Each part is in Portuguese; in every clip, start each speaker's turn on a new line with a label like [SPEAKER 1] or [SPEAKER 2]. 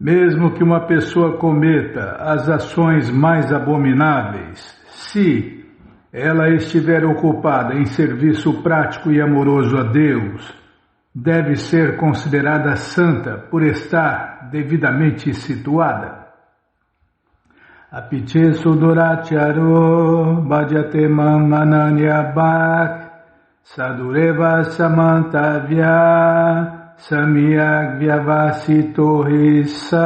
[SPEAKER 1] Mesmo que uma pessoa cometa as ações mais abomináveis, se ela estiver ocupada em serviço prático e amoroso a Deus, deve ser considerada santa por estar devidamente situada. Apiche suduracharo bhajate mananyabhak sadureva samantavya samyak vyavasito hissa.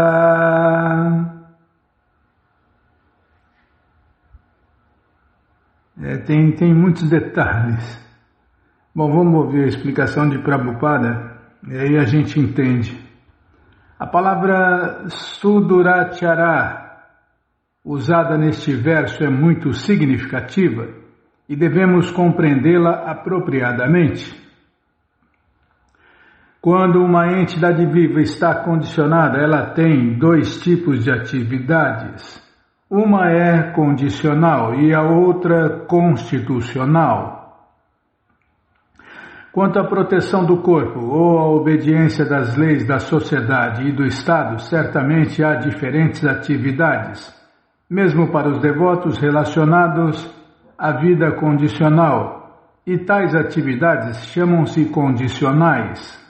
[SPEAKER 1] Tem muitos detalhes. Bom, vamos ouvir a explicação de Prabhupada e aí a gente entende. A palavra sudurachara usada neste verso é muito significativa e devemos compreendê-la apropriadamente. Quando uma entidade viva está condicionada, ela tem dois tipos de atividades. Uma é condicional e a outra constitucional. Quanto à proteção do corpo ou à obediência das leis da sociedade e do Estado, certamente há diferentes atividades, mesmo para os devotos relacionados à vida condicional, e tais atividades chamam-se condicionais.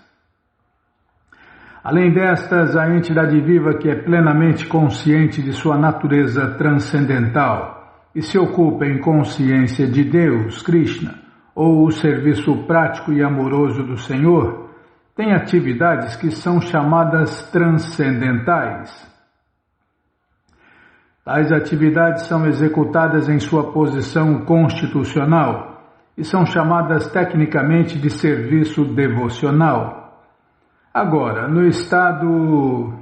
[SPEAKER 1] Além destas, a entidade viva que é plenamente consciente de sua natureza transcendental e se ocupa em consciência de Deus, Krishna, ou o serviço prático e amoroso do Senhor, tem atividades que são chamadas transcendentais. Tais atividades são executadas em sua posição constitucional e são chamadas tecnicamente de serviço devocional. Agora, no estado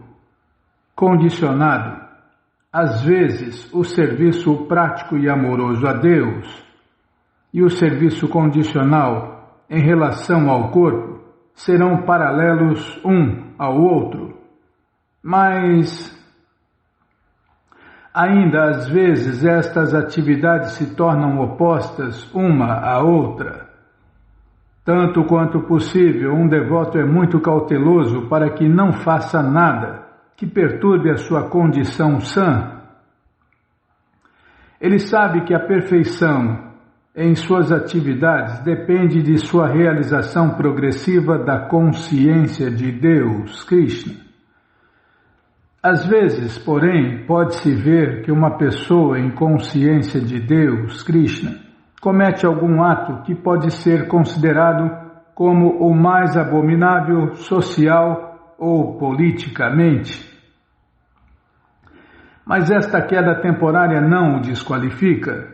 [SPEAKER 1] condicionado, às vezes o serviço prático e amoroso a Deus e o serviço condicional em relação ao corpo serão paralelos um ao outro, mas ainda às vezes estas atividades se tornam opostas uma à outra. Tanto quanto possível, um devoto é muito cauteloso para que não faça nada que perturbe a sua condição sã. Ele sabe que a perfeição em suas atividades depende de sua realização progressiva da consciência de Deus, Krishna. Às vezes, porém, pode-se ver que uma pessoa em consciência de Deus, Krishna, comete algum ato que pode ser considerado como o mais abominável social ou politicamente. Mas esta queda temporária não o desqualifica.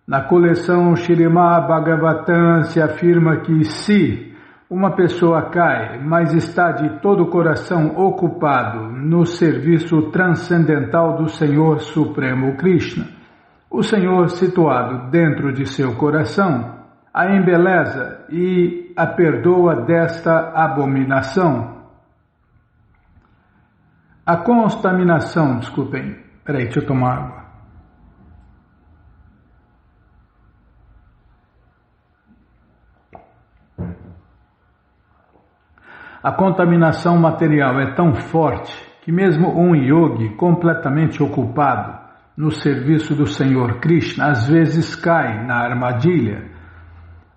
[SPEAKER 1] Na coleção Śrīmad Bhagavatam se afirma que se uma pessoa cai, mas está de todo o coração ocupado no serviço transcendental do Senhor Supremo Krishna, o Senhor, situado dentro de seu coração, a embeleza e a perdoa desta abominação. A contaminação, deixa eu tomar água. A contaminação material é tão forte que mesmo um yogi completamente ocupado no serviço do Senhor Krishna, às vezes cai na armadilha,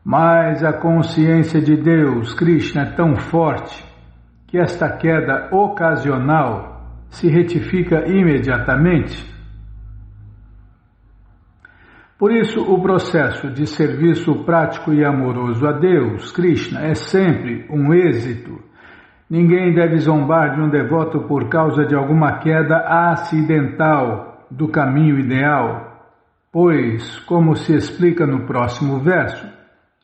[SPEAKER 1] mas a consciência de Deus, Krishna, é tão forte que esta queda ocasional se retifica imediatamente. Por isso, o processo de serviço prático e amoroso a Deus, Krishna, é sempre um êxito. Ninguém deve zombar de um devoto por causa de alguma queda acidental do caminho ideal, pois, como se explica no próximo verso,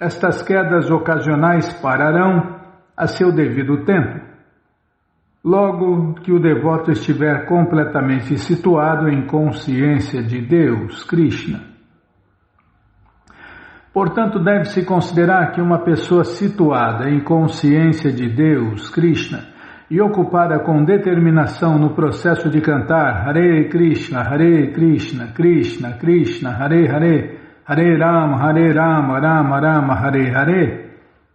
[SPEAKER 1] estas quedas ocasionais pararão a seu devido tempo, logo que o devoto estiver completamente situado em consciência de Deus, Krishna. Portanto, deve-se considerar que uma pessoa situada em consciência de Deus, Krishna, e ocupada com determinação no processo de cantar Hare Krishna, Krishna Krishna, Hare Hare, Hare Rama, Rama Rama, Hare Hare,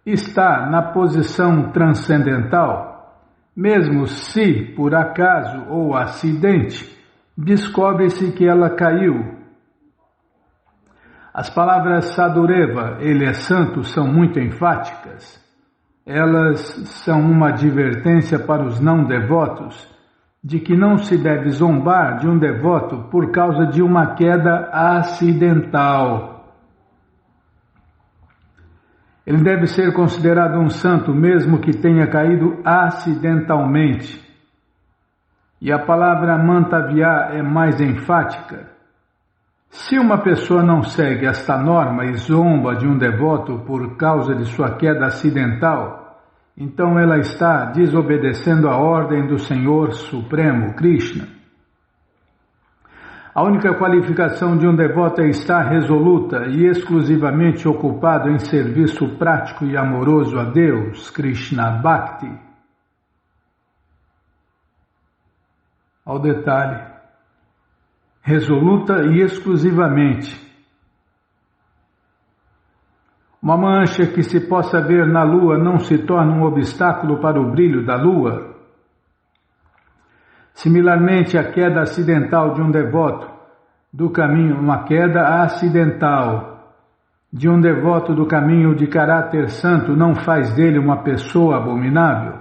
[SPEAKER 1] está na posição transcendental, mesmo se, por acaso ou acidente, descobre-se que ela caiu. As palavras Sadureva, ele é santo, são muito enfáticas. Elas são uma advertência para os não devotos de que não se deve zombar de um devoto por causa de uma queda acidental. Ele deve ser considerado um santo mesmo que tenha caído acidentalmente. E a palavra Mantavya é mais enfática. Se uma pessoa não segue esta norma e zomba de um devoto por causa de sua queda acidental, então ela está desobedecendo a ordem do Senhor Supremo, Krishna. A única qualificação de um devoto é estar resoluta e exclusivamente ocupado em serviço prático e amoroso a Deus, Krishna Bhakti. Ao detalhe, resoluta e exclusivamente. Uma mancha que se possa ver na lua não se torna um obstáculo para o brilho da lua. Similarmente, a queda acidental de um devoto do caminho, uma queda acidental de um devoto do caminho de caráter santo não faz dele uma pessoa abominável.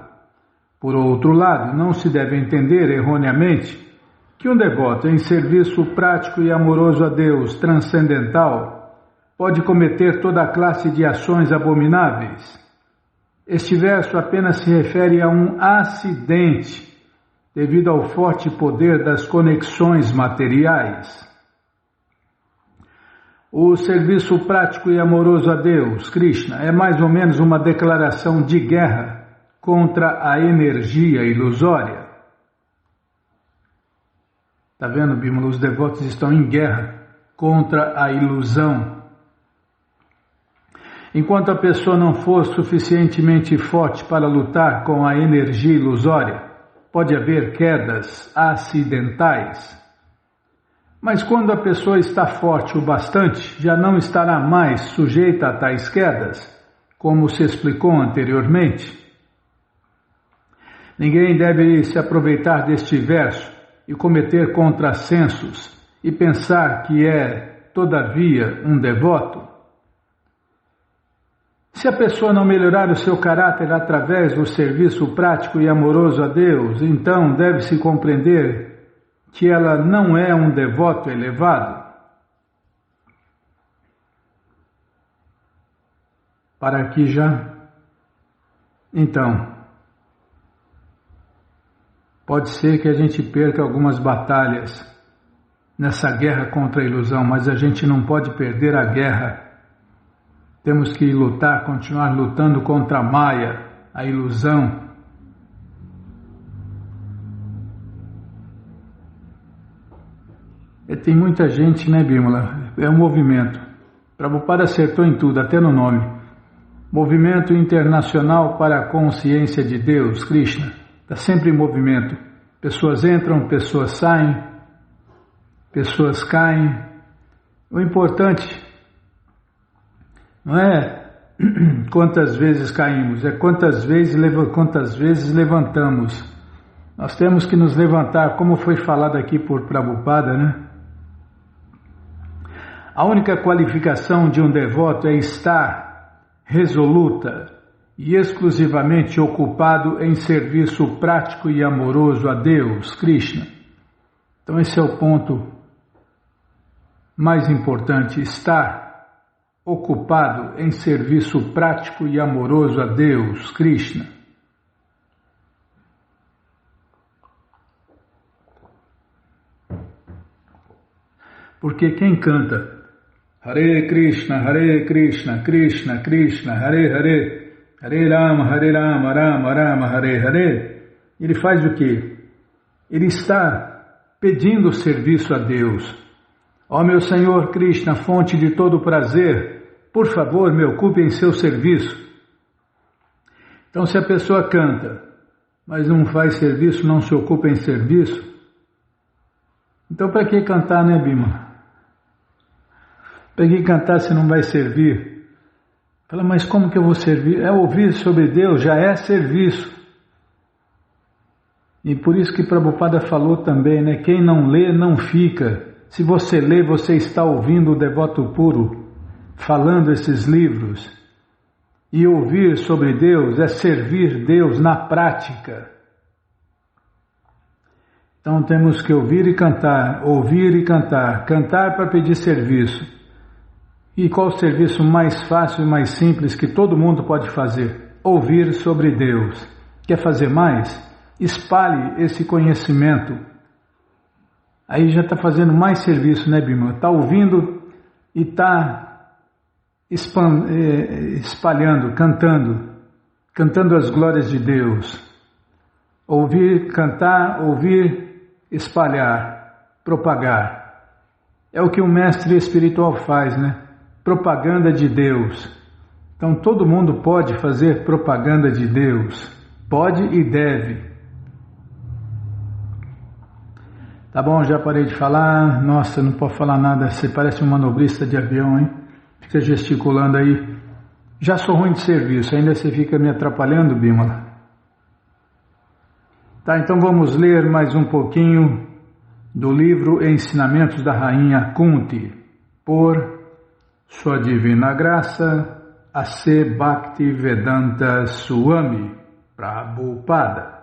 [SPEAKER 1] Por outro lado, não se deve entender erroneamente que um devoto em serviço prático e amoroso a Deus transcendental pode cometer toda a classe de ações abomináveis. Este verso apenas se refere a um acidente devido ao forte poder das conexões materiais. O serviço prático e amoroso a Deus, Krishna, é mais ou menos uma declaração de guerra contra a energia ilusória. Está vendo, Bímola? Os devotos estão em guerra contra a ilusão. Enquanto a pessoa não for suficientemente forte para lutar com a energia ilusória, pode haver quedas acidentais. Mas quando a pessoa está forte o bastante, já não estará mais sujeita a tais quedas, como se explicou anteriormente. Ninguém deve se aproveitar deste verso e cometer contrassensos e pensar que é, todavia, um devoto. Se a pessoa não melhorar o seu caráter através do serviço prático e amoroso a Deus, então deve-se compreender que ela não é um devoto elevado. Para aqui já? Então, pode ser que a gente perca algumas batalhas nessa guerra contra a ilusão, mas a gente não pode perder a guerra. Temos que lutar, continuar lutando contra a Maya, a ilusão. E tem muita gente, né, Bímola? É um movimento. Prabhupada acertou em tudo, até no nome. Movimento Internacional para a Consciência de Deus, Krishna. Está sempre em movimento. Pessoas entram, pessoas saem, pessoas caem. O importante não é quantas vezes caímos, é quantas vezes levantamos. Nós temos que nos levantar, como foi falado aqui por Prabhupada, né? A única qualificação de um devoto é estar resoluta e exclusivamente ocupado em serviço prático e amoroso a Deus, Krishna. Então esse é o ponto mais importante, estar ocupado em serviço prático e amoroso a Deus, Krishna. Porque quem canta Hare Krishna, Krishna Krishna, Hare Hare, Hare Rama, Rama Rama, Hare Hare, ele faz o quê? Ele está pedindo serviço a Deus. Ó meu Senhor Krishna, fonte de todo prazer, por favor me ocupe em seu serviço. Então se a pessoa canta, mas não faz serviço, não se ocupa em serviço, então para que cantar, né, Bima? Para que cantar se não vai servir? Fala, mas como que eu vou servir? É ouvir sobre Deus, já é serviço. E por isso que Prabhupada falou também, né? Quem não lê, não fica. Se você lê, você está ouvindo o devoto puro falando esses livros. E ouvir sobre Deus é servir Deus na prática. Então temos que ouvir e cantar, cantar para pedir serviço. E qual o serviço mais fácil e mais simples que todo mundo pode fazer? Ouvir sobre Deus. Quer fazer mais? Espalhe esse conhecimento. Aí já está fazendo mais serviço, né, Bima? Está ouvindo e está espalhando, cantando as glórias de Deus. Ouvir, cantar, espalhar, propagar. É o que o mestre espiritual faz, né? Propaganda de Deus. Então todo mundo pode fazer propaganda de Deus. Pode e deve. Tá bom, já parei de falar. Nossa, não posso falar nada. Você parece um manobrista de avião, hein? Fica gesticulando aí. Já sou ruim de serviço, ainda você fica me atrapalhando, Bimala. Tá, então vamos ler mais um pouquinho do livro Ensinamentos da Rainha Kunti, por Sua Divina Graça, A.C. Bhaktivedanta Swami Prabhupada.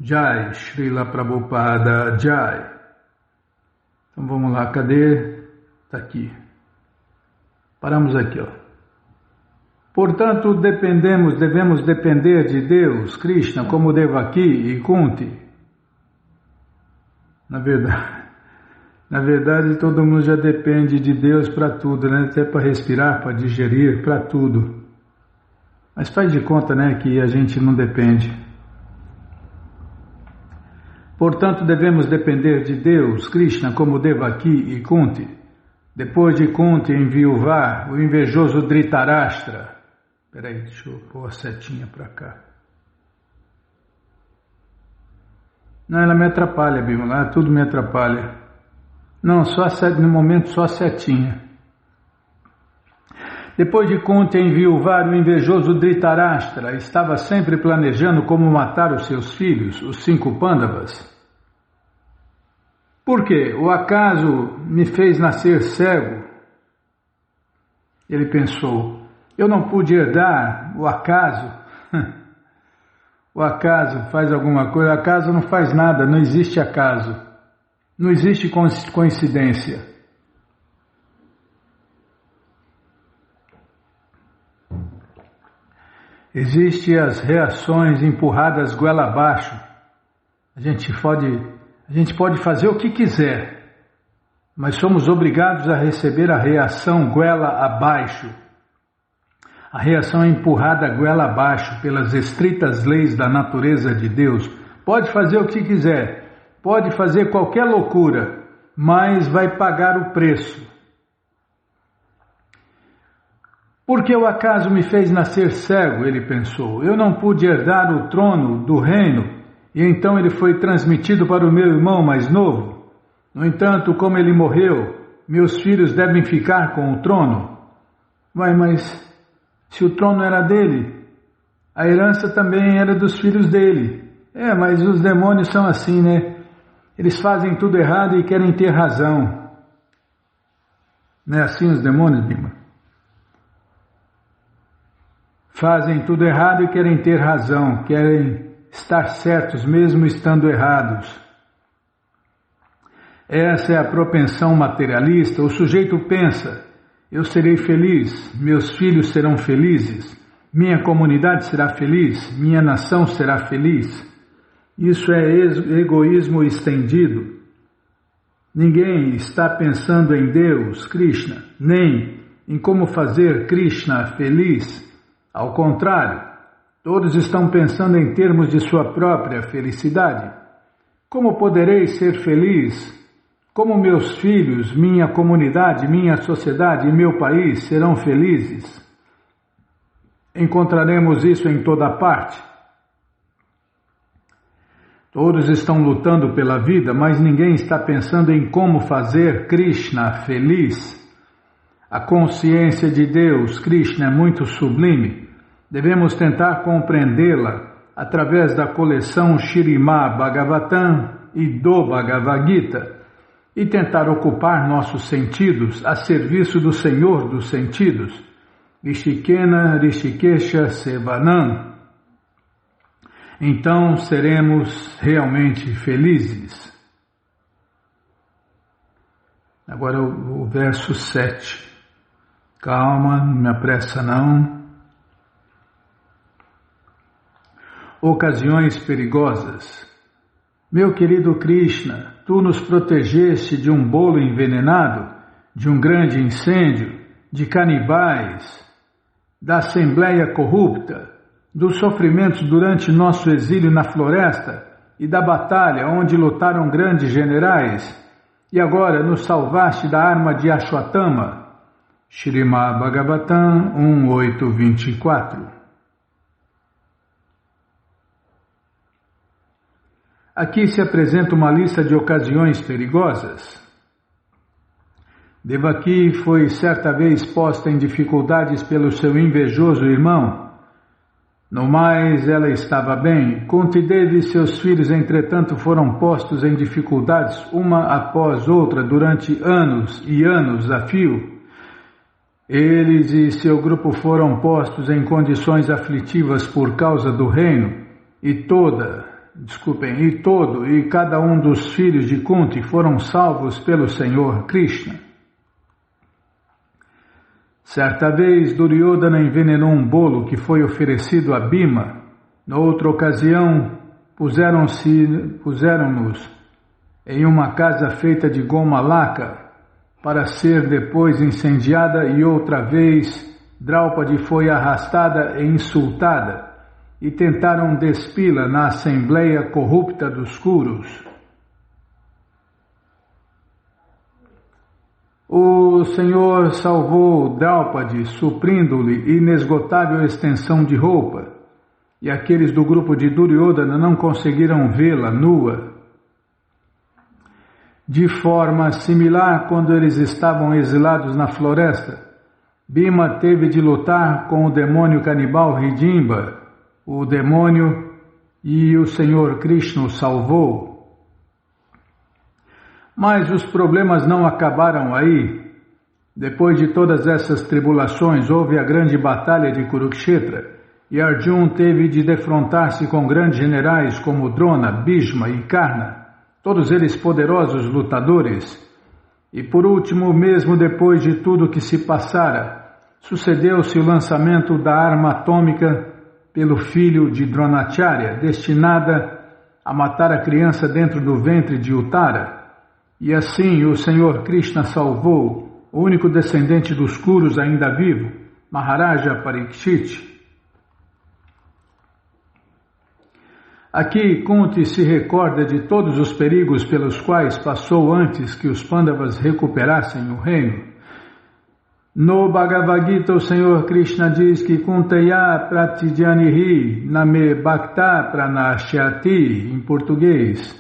[SPEAKER 1] Jai, Srila Prabhupada Jai. Então vamos lá, cadê? Está aqui. Paramos aqui, ó. Portanto, devemos depender de Deus, Krishna, como Devaki e Kunti. Na verdade, todo mundo já depende de Deus para tudo, né? Até para respirar, para digerir, para tudo. Mas faz de conta, né, que a gente não depende. Portanto, devemos depender de Deus, Krishna, como Devaki e Kunti. Depois de Kunti enviuvar o invejoso Dhritarashtra. Peraí, deixa eu pôr a setinha para cá. Não, ela me atrapalha, Bimala, tudo me atrapalha. Não, só a seta, no momento só a setinha. Depois de Kunti enviuvar o invejoso Dhritarashtra, estava sempre planejando como matar os seus filhos, os 5 Pandavas. Por quê? O acaso me fez nascer cego? Ele pensou, eu não pude herdar o acaso. O acaso faz alguma coisa, o acaso não faz nada, não existe acaso. Não existe coincidência. Existem as reações empurradas goela abaixo. A gente pode fazer o que quiser, mas somos obrigados a receber a reação goela abaixo. A reação é empurrada goela abaixo pelas estritas leis da natureza de Deus. Pode fazer o que quiser, pode fazer qualquer loucura, mas vai pagar o preço. Porque o acaso me fez nascer cego, ele pensou. Eu não pude herdar o trono do reino, e então ele foi transmitido para o meu irmão mais novo. No entanto, como ele morreu, meus filhos devem ficar com o trono. Mas se o trono era dele, a herança também era dos filhos dele. Mas os demônios são assim, né? Eles fazem tudo errado e querem ter razão. Não é assim os demônios, Bima? Fazem tudo errado e querem ter razão, querem estar certos mesmo estando errados. Essa é a propensão materialista. O sujeito pensa, eu serei feliz, meus filhos serão felizes, minha comunidade será feliz, minha nação será feliz. Isso é egoísmo estendido. Ninguém está pensando em Deus, Krishna, nem em como fazer Krishna feliz. Ao contrário, todos estão pensando em termos de sua própria felicidade. Como poderei ser feliz? Como meus filhos, minha comunidade, minha sociedade e meu país serão felizes? Encontraremos isso em toda parte. Todos estão lutando pela vida, mas ninguém está pensando em como fazer Krishna feliz. A consciência de Deus, Krishna, é muito sublime. Devemos tentar compreendê-la através da coleção Śrīmad Bhagavatam e do Bhagavad Gita, e tentar ocupar nossos sentidos a serviço do Senhor dos sentidos, Rishikena Rishikesha Sevanam, então seremos realmente felizes. Agora o verso 7. Calma, não me apressa não. Ocasiões perigosas. Meu querido Krishna, tu nos protegeste de um bolo envenenado, de um grande incêndio, de canibais, da assembleia corrupta, dos sofrimentos durante nosso exílio na floresta e da batalha onde lutaram grandes generais, e agora nos salvaste da arma de Ashwatthama. Śrīmad Bhagavatam 1.8.24. Aqui se apresenta uma lista de ocasiões perigosas. Devaki foi certa vez posta em dificuldades pelo seu invejoso irmão. No mais, ela estava bem. Kunti-Devi e seus filhos, entretanto, foram postos em dificuldades uma após outra durante anos e anos a fio. Eles e seu grupo foram postos em condições aflitivas por causa do reino, e todo e cada um dos filhos de Kunti foram salvos pelo Senhor Krishna. Certa vez, Duryodhana envenenou um bolo que foi oferecido a Bhima. Noutra ocasião, puseram-nos em uma casa feita de goma laca para ser depois incendiada, e outra vez Draupadi foi arrastada e insultada, e tentaram despi-la na assembleia corrupta dos Kurus. O Senhor salvou Draupadi, suprindo-lhe inesgotável extensão de roupa, e aqueles do grupo de Duryodhana não conseguiram vê-la nua. De forma similar, quando eles estavam exilados na floresta, Bhima teve de lutar com o demônio canibal Hidimba, o demônio, e o Senhor Krishna o salvou. Mas os problemas não acabaram aí. Depois de todas essas tribulações, houve a grande batalha de Kurukshetra, e Arjuna teve de defrontar-se com grandes generais como Drona, Bhishma e Karna, todos eles poderosos lutadores. E por último, mesmo depois de tudo que se passara, sucedeu-se o lançamento da arma atômica pelo filho de Dronacharya, destinada a matar a criança dentro do ventre de Uttara. E assim o Senhor Krishna salvou o único descendente dos Kurus ainda vivo, Maharaja Parikshit. Aqui Kunti se recorda de todos os perigos pelos quais passou antes que os Pandavas recuperassem o reino. No Bhagavad Gita, o Senhor Krishna diz que Kunteya Pratidhyanihi Name Bhakta Pranashyati, em português.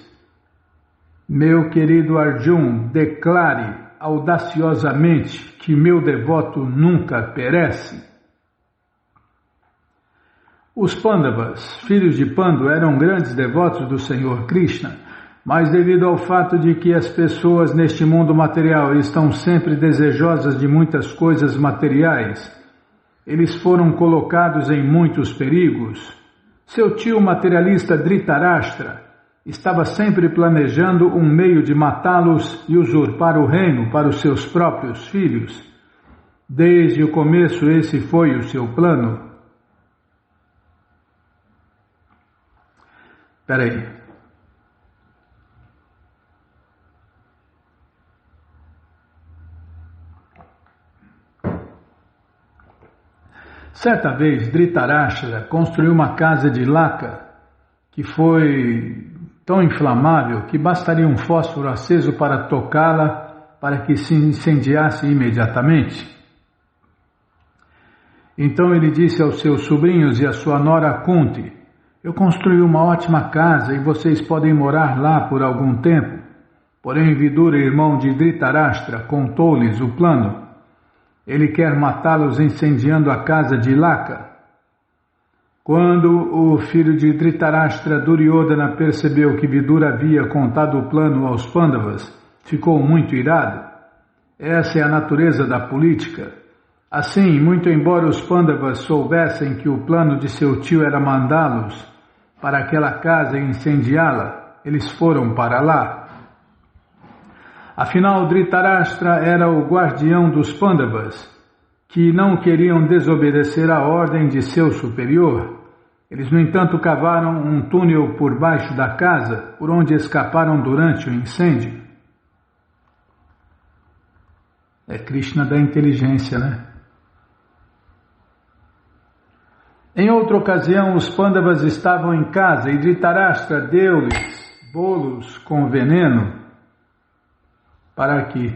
[SPEAKER 1] Meu querido Arjuna, declare audaciosamente que meu devoto nunca perece. Os Pandavas, filhos de Pandu, eram grandes devotos do Senhor Krishna, mas devido ao fato de que as pessoas neste mundo material estão sempre desejosas de muitas coisas materiais, eles foram colocados em muitos perigos. Seu tio materialista Dhritarashtra estava sempre planejando um meio de matá-los e usurpar o reino para os seus próprios filhos. Desde o começo esse foi o seu plano. Espera aí. Certa vez, Dhritarashtra construiu uma casa de laca que foi tão inflamável que bastaria um fósforo aceso para tocá-la para que se incendiasse imediatamente. Então ele disse aos seus sobrinhos e à sua nora Kunti: eu construí uma ótima casa e vocês podem morar lá por algum tempo. Porém Vidura, irmão de Dhritarashtra, contou-lhes o plano. Ele quer matá-los incendiando a casa de Laka. Quando o filho de Dhritarashtra, Duryodhana, percebeu que Vidura havia contado o plano aos Pandavas, ficou muito irado. Essa é a natureza da política. Assim, muito embora os Pandavas soubessem que o plano de seu tio era mandá-los para aquela casa e incendiá-la, eles foram para lá. Afinal, Dhritarashtra era o guardião dos Pandavas, que não queriam desobedecer a ordem de seu superior. Eles, no entanto, cavaram um túnel por baixo da casa, por onde escaparam durante o incêndio. É Krishna da inteligência, né? Em outra ocasião, os Pandavas estavam em casa e Dhritarashtra deu-lhes bolos com veneno. Para aqui,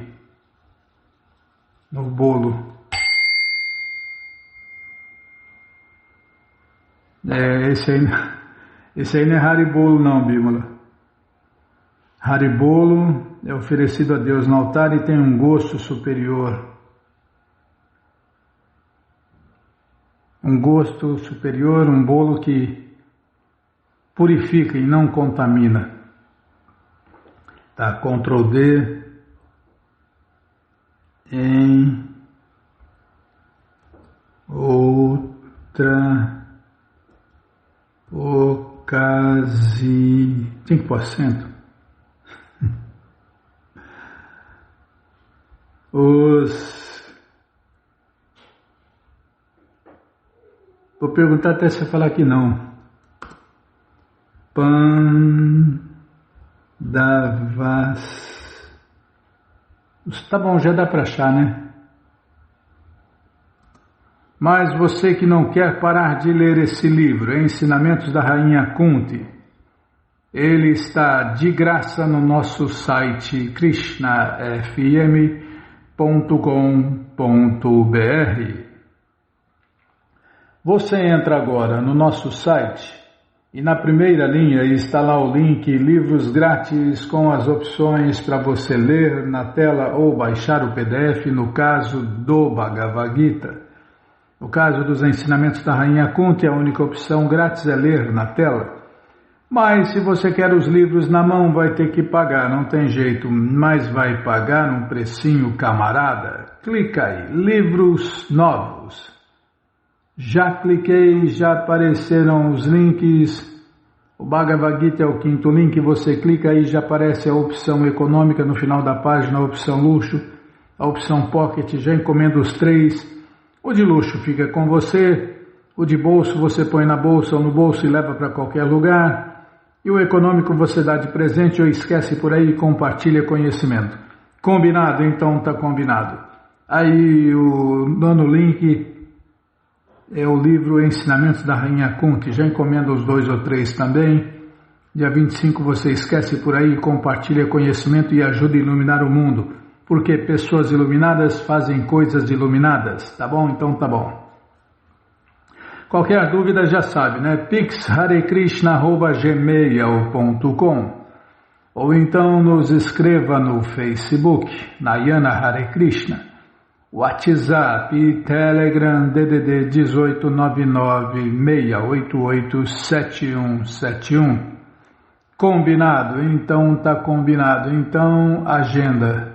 [SPEAKER 1] no bolo. Esse aí não é Haribolo não, Bímola. Haribolo é oferecido a Deus no altar e tem um gosto superior. Um gosto superior, um bolo que purifica e não contamina. Tá, Ctrl D. Em outra ocasião. Tem que pôr acento. Vou perguntar até você falar que não. Pandavas. Tá bom, já dá para achar, né? Mas você que não quer parar de ler esse livro, Ensinamentos da Rainha Kunti, ele está de graça no nosso site krishnafm.com.br. Você entra agora no nosso site e na primeira linha está lá o link Livros Grátis com as opções para você ler na tela ou baixar o PDF no caso do Bhagavad Gita. No caso dos Ensinamentos da Rainha Kunti, a única opção grátis é ler na tela. Mas se você quer os livros na mão, vai ter que pagar, não tem jeito, mas vai pagar um precinho camarada. Clica aí, livros novos. Já cliquei, já apareceram os links. O Bhagavad Gita é o quinto link, você clica aí, já aparece a opção econômica no final da página, a opção luxo, a opção pocket, já encomenda os três. O de luxo fica com você, o de bolso você põe na bolsa ou no bolso e leva para qualquer lugar, e o econômico você dá de presente ou esquece por aí e compartilha conhecimento. Combinado? Então tá combinado. Aí o nono link é o livro Ensinamentos da Rainha Kunti, já encomenda os 2 ou 3 também. Dia 25 você esquece por aí, compartilha conhecimento e ajuda a iluminar o mundo, porque pessoas iluminadas fazem coisas iluminadas, tá bom? Então tá bom. Qualquer dúvida já sabe, né? pixharekrishna@gmail.com ou então nos escreva no Facebook, Nayana Hare Krishna. WhatsApp e Telegram DDD 18996887171. Combinado? Então tá combinado. Então, agenda.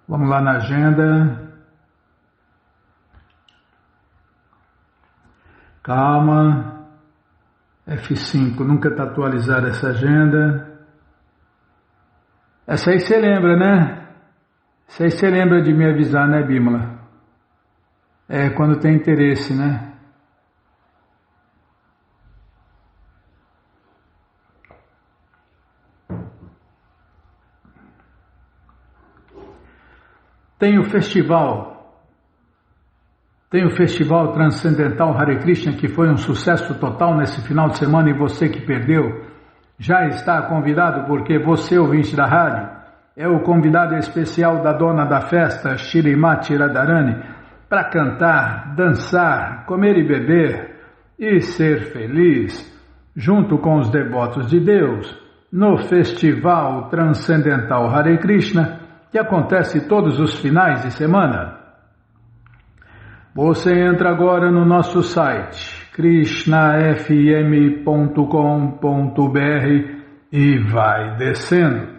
[SPEAKER 1] Vamos lá na agenda. Calma. F5. Nunca está atualizada essa agenda. Essa aí você lembra, né? Essa aí você lembra de me avisar, né, Bímola? É, quando tem interesse, né? Tem o festival Transcendental Hare Krishna, que foi um sucesso total nesse final de semana, e você que perdeu já está convidado, porque você, ouvinte da rádio, é o convidado especial da dona da festa, Shrimati Radharani, para cantar, dançar, comer e beber e ser feliz, junto com os devotos de Deus, no Festival Transcendental Hare Krishna, que acontece todos os finais de semana. Você entra agora no nosso site, krishnafm.com.br e vai descendo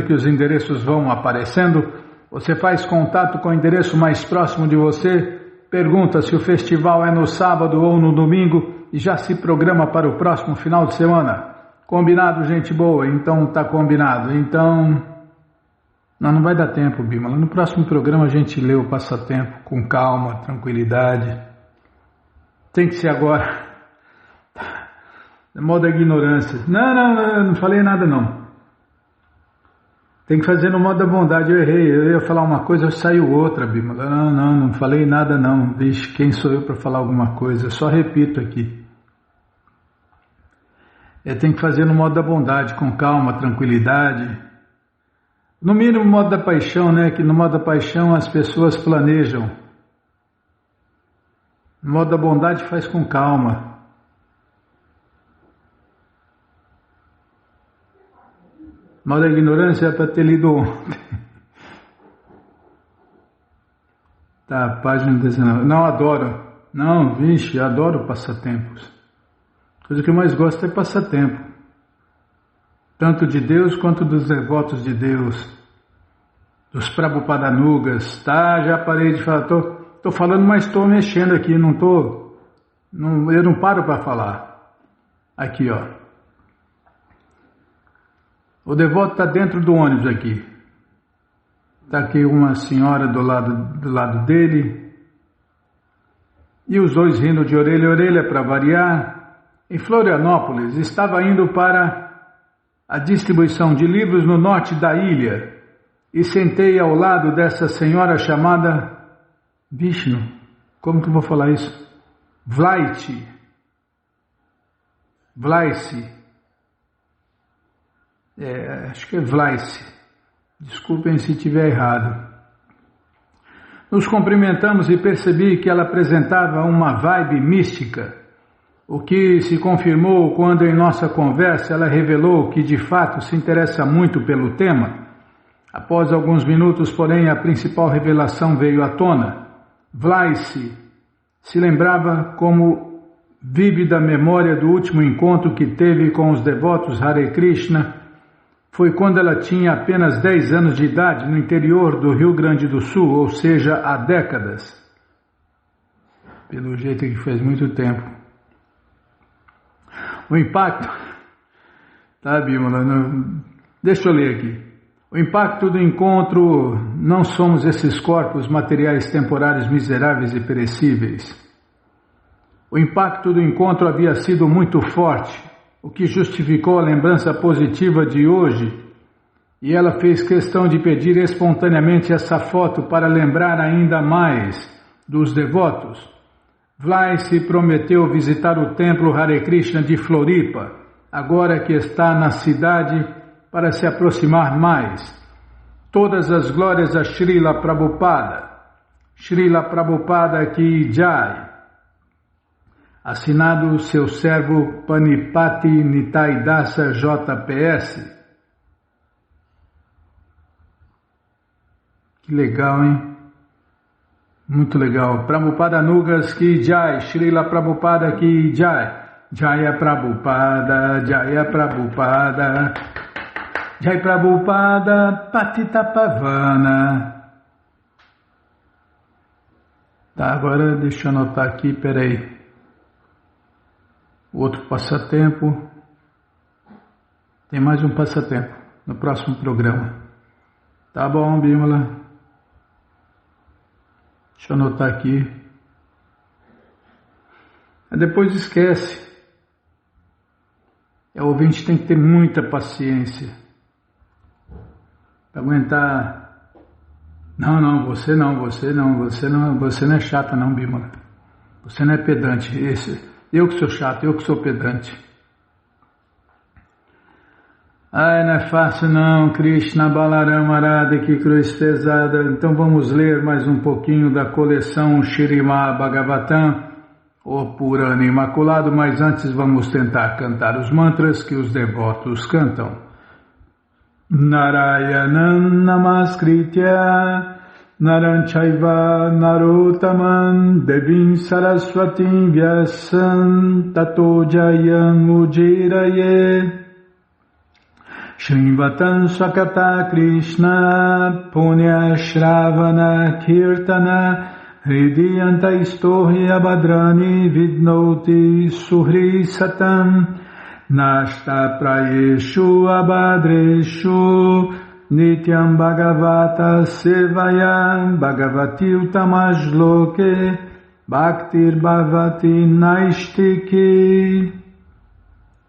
[SPEAKER 1] que os endereços vão aparecendo. Você faz contato com o endereço mais próximo de você, pergunta se o festival é no sábado ou no domingo e já se programa para o próximo final de semana. Combinado, gente boa? Então tá combinado. Então, não vai dar tempo, Bímola. No próximo programa a gente lê o passatempo com calma, tranquilidade. Tem que ser agora. Modo da ignorância. Não falei nada não. Tem que fazer no modo da bondade. Eu errei, eu ia falar uma coisa, saiu outra, Bímola. Não falei nada não. Vixe, quem sou eu para falar alguma coisa? Eu só repito aqui. Tem que fazer no modo da bondade, com calma, tranquilidade. No mínimo no modo da paixão, né? Que no modo da paixão as pessoas planejam. No modo da bondade faz com calma. Mal da ignorância é para ter lido ontem. Tá, página 19. Não, adoro. Não, vixe, adoro passatempos. A coisa que eu mais gosto é passatempo. Tanto de Deus quanto dos devotos de Deus. Dos Prabhupadanugas. Tá, já parei de falar. Tô falando, mas estou mexendo aqui. Eu não paro para falar. Aqui, ó. O devoto está dentro do ônibus aqui. Está aqui uma senhora do lado dele. E os dois rindo de orelha a orelha para variar. Em Florianópolis, estava indo para a distribuição de livros no norte da ilha. E sentei ao lado dessa senhora chamada Vishnu. Como que eu vou falar isso? Vlaiti. Acho que é Vlaisi. Desculpem se estiver errado. Nos cumprimentamos e percebi que ela apresentava uma vibe mística, o que se confirmou quando em nossa conversa ela revelou que de fato se interessa muito pelo tema. Após alguns minutos, porém, a principal revelação veio à tona. Vlaisi se lembrava como vívida memória do último encontro que teve com os devotos Hare Krishna. Foi quando ela tinha apenas 10 anos de idade no interior do Rio Grande do Sul, ou seja, há décadas. Pelo jeito que faz muito tempo. O impacto... Tá, Bímola? Deixa eu ler aqui. O impacto do encontro, não somos esses corpos materiais temporários miseráveis e perecíveis. O impacto do encontro havia sido muito forte, o que justificou a lembrança positiva de hoje, e ela fez questão de pedir espontaneamente essa foto para lembrar ainda mais dos devotos. Vlai se prometeu visitar o templo Hare Krishna de Floripa, agora que está na cidade, para se aproximar mais. Todas as glórias a Srila Prabhupada. Srila Prabhupada Ki Jai. Assinado seu servo Panipati Nitai Dasa JPS. Que legal, hein? Muito legal. Prabhupada Nugas Ki Jai. Srila Prabhupada Ki Jai. Jaya Prabhupada, Jaya Prabhupada. Jai Prabhupada Patita Pavana. Tá, agora deixa eu anotar aqui, peraí. Outro passatempo. Tem mais um passatempo no próximo programa. Tá bom, Bímola? Deixa eu anotar aqui. Depois esquece. O ouvinte tem que ter muita paciência para aguentar. Você não é chata não, Bímola. Você não é pedante. Eu que sou chato, eu que sou pedante. Não é fácil não, Krishna Balarama Arada, que cruz pesada. Então vamos ler mais um pouquinho da coleção Śrīmad Bhagavatam, o Purana Imaculado, mas antes vamos tentar cantar os mantras que os devotos cantam. Narayanam Namaskritya Naranchaiva Narotaman Devim Saraswatim Vyasam Tato Jayam Ujiraye Shrinvatan Sakata Krishna Punya Shravana Kirtana Hridiyanta Istorhi Abhadrani Vidnoti Suhri Satam Nashta Prayeshu Abhadreshu Nityam Bhagavata Sevayam Bhagavati Utamajloke Bhaktir Bhavati Naistiki.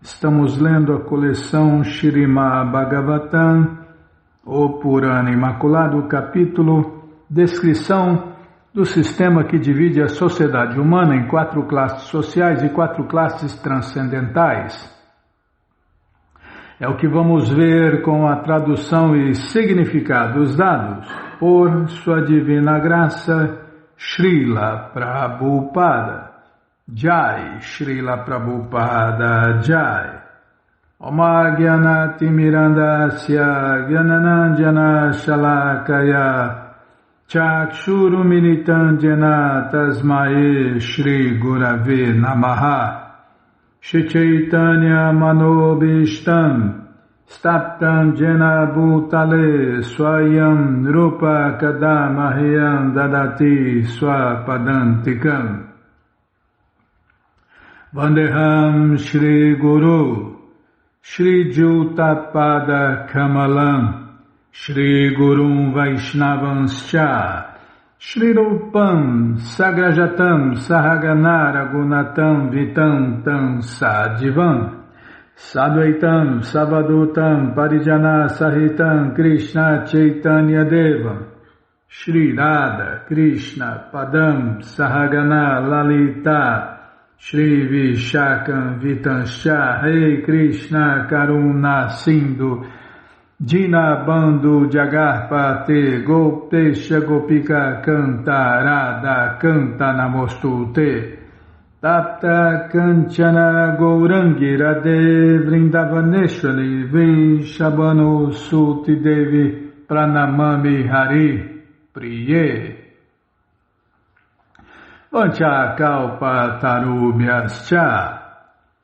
[SPEAKER 1] Estamos lendo a coleção Śrīmad Bhagavatam, o Purana Imaculado, capítulo Descrição do sistema que divide a sociedade humana em 4 classes sociais e 4 classes transcendentais. É o que vamos ver com a tradução e significados dados por Sua Divina Graça, Srila Prabhupada. Jai, Srila Prabhupada, Jai. Om Gyanati Mirandasya Gyananandjana Shalakaya Chakshuru Militandjana Tasmae Shri Gurave Namaha. Shri Chaitanya Manobishtam Staptam Jena Bhutale Swayam Rupa Kadamahyam Dadati Swapadantikam Vandeham Shri Guru Shri Jutapada Kamalam Shri Gurum Vaishnavanscha Shri Rupam Sagrajatam Sahaganara Gunatam Vitam Tam Sadivam Sadvaitam Savadutam Parijana Sahitam Krishna Chaitanya Devam Shri Radha Krishna Padam Sahagana Lalita Shri Vishakam Vitanscha Rei Krishna Karuna Sindhu Dina Bandhu Jagarpate Gopesha Gopika Canta Radha Canta Namostute Tapta Kanchana Gourangi Radhe Vrindavaneshwari Vishabhanu Suti Devi Pranamami Hari Priye Vancha Kalpa Tarubhyascha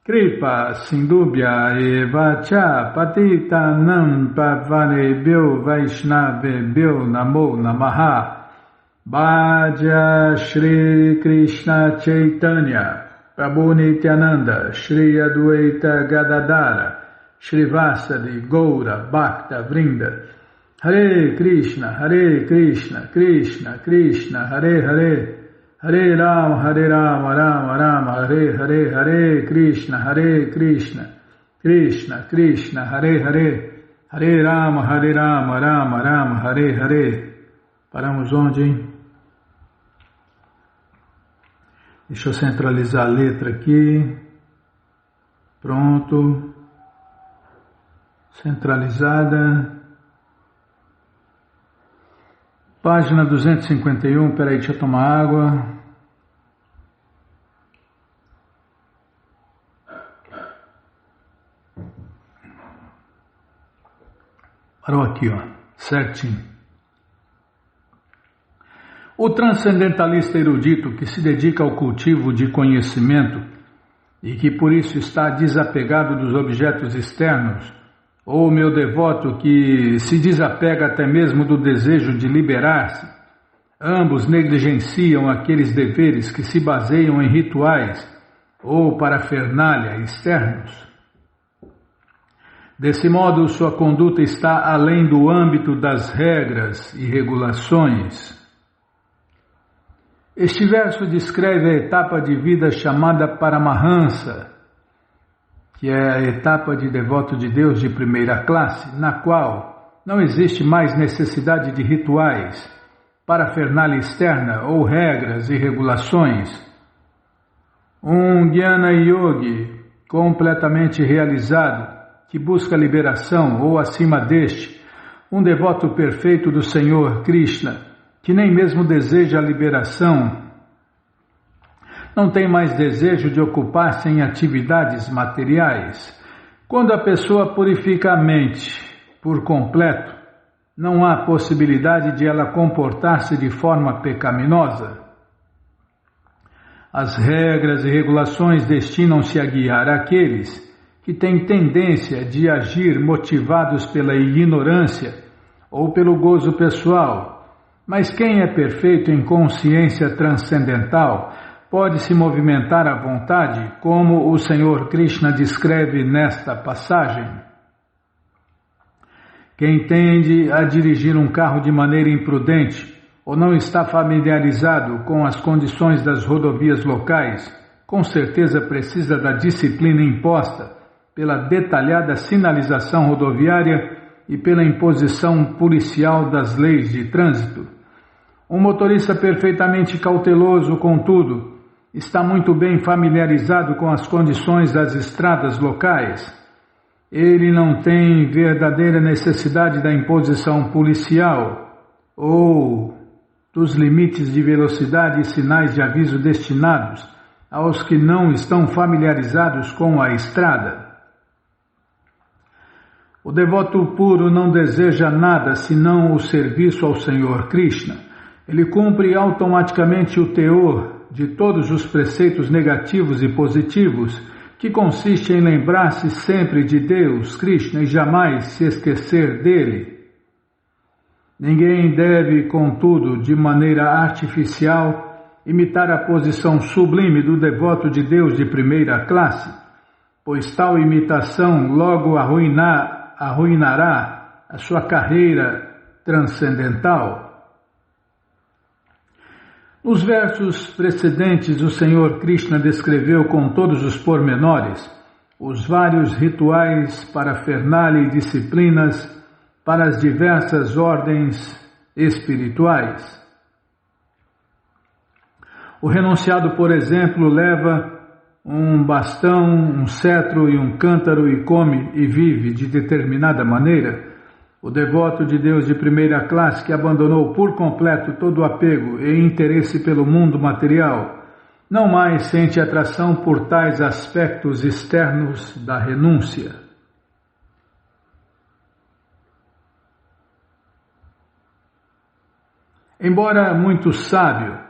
[SPEAKER 1] Kripa Sindubhya Eva Cha Patitanam Pavanebhyo Vaishnavebhyo Namo Namaha Bhaja Shri Krishna Chaitanya Prabhu Nityananda Shri Adwaita Gadadara Shri Vasadi Goura Bhakta Vrinda Hare Krishna Krishna Krishna Hare Hare Hare Rama, Rama Rama, Hare Hare, Hare Krishna, Krishna Krishna, Hare Hare, Hare Rama, Rama Rama, Hare Hare. Paramos onde, hein? Deixa eu centralizar a letra aqui. Pronto. Centralizada. Página 251, peraí, deixa eu tomar água. Parou aqui, ó, certinho. O transcendentalista erudito que se dedica ao cultivo de conhecimento e que por isso está desapegado dos objetos externos, ou meu devoto que se desapega até mesmo do desejo de liberar-se, ambos negligenciam aqueles deveres que se baseiam em rituais ou parafernália externos. Desse modo, sua conduta está além do âmbito das regras e regulações. Este verso descreve a etapa de vida chamada Paramahansa, que é a etapa de devoto de Deus de primeira classe, na qual não existe mais necessidade de rituais, parafernália externa ou regras e regulações. Um Jnana Yogi completamente realizado, que busca liberação, ou acima deste, um devoto perfeito do Senhor Krishna, que nem mesmo deseja a liberação, não tem mais desejo de ocupar-se em atividades materiais. Quando a pessoa purifica a mente por completo, não há possibilidade de ela comportar-se de forma pecaminosa. As regras e regulações destinam-se a guiar aqueles que têm tendência de agir motivados pela ignorância ou pelo gozo pessoal, mas quem é perfeito em consciência transcendental pode se movimentar à vontade, como o Senhor Krishna descreve nesta passagem. Quem tende a dirigir um carro de maneira imprudente ou não está familiarizado com as condições das rodovias locais, com certeza precisa da disciplina imposta pela detalhada sinalização rodoviária e pela imposição policial das leis de trânsito. Um motorista perfeitamente cauteloso, contudo, está muito bem familiarizado com as condições das estradas locais. Ele não tem verdadeira necessidade da imposição policial ou dos limites de velocidade e sinais de aviso destinados aos que não estão familiarizados com a estrada. O devoto puro não deseja nada senão o serviço ao Senhor Krishna. Ele cumpre automaticamente o teor de todos os preceitos negativos e positivos, que consiste em lembrar-se sempre de Deus, Krishna, e jamais se esquecer dele. Ninguém deve, contudo, de maneira artificial, imitar a posição sublime do devoto de Deus de primeira classe, pois tal imitação logo arruinará a sua carreira transcendental. Nos versos precedentes, o Senhor Krishna descreveu com todos os pormenores os vários rituais, parafernália e disciplinas para as diversas ordens espirituais. O renunciado, por exemplo, leva um bastão, um cetro e um cântaro e come e vive de determinada maneira. O devoto de Deus de primeira classe, que abandonou por completo todo o apego e interesse pelo mundo material, não mais sente atração por tais aspectos externos da renúncia. Embora muito sábio,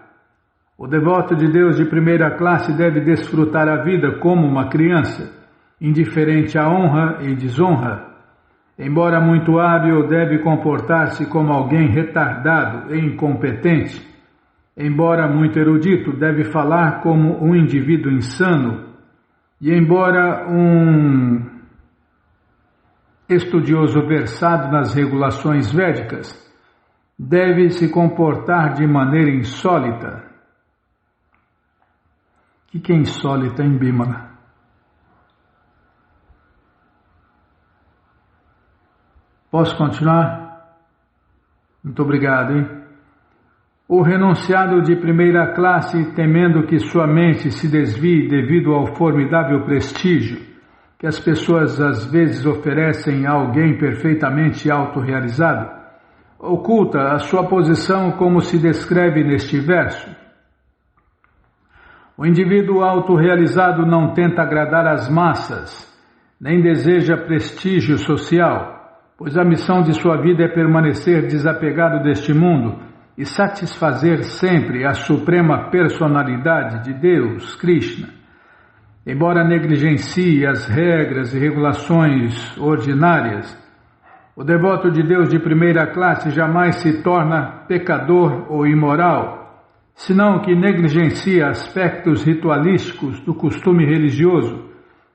[SPEAKER 1] o devoto de Deus de primeira classe deve desfrutar a vida como uma criança, indiferente à honra e desonra. Embora muito hábil, deve comportar-se como alguém retardado e incompetente. Embora muito erudito, deve falar como um indivíduo insano. E embora um estudioso versado nas regulações védicas, deve se comportar de maneira insólita. O que é insólita em Bimala? Posso continuar? Muito obrigado, hein? O renunciado de primeira classe, temendo que sua mente se desvie devido ao formidável prestígio que as pessoas às vezes oferecem a alguém perfeitamente autorrealizado, oculta a sua posição como se descreve neste verso. O indivíduo autorrealizado não tenta agradar as massas, nem deseja prestígio social, pois a missão de sua vida é permanecer desapegado deste mundo e satisfazer sempre a suprema personalidade de Deus, Krishna. Embora negligencie as regras e regulações ordinárias, o devoto de Deus de primeira classe jamais se torna pecador ou imoral, senão que negligencia aspectos ritualísticos do costume religioso,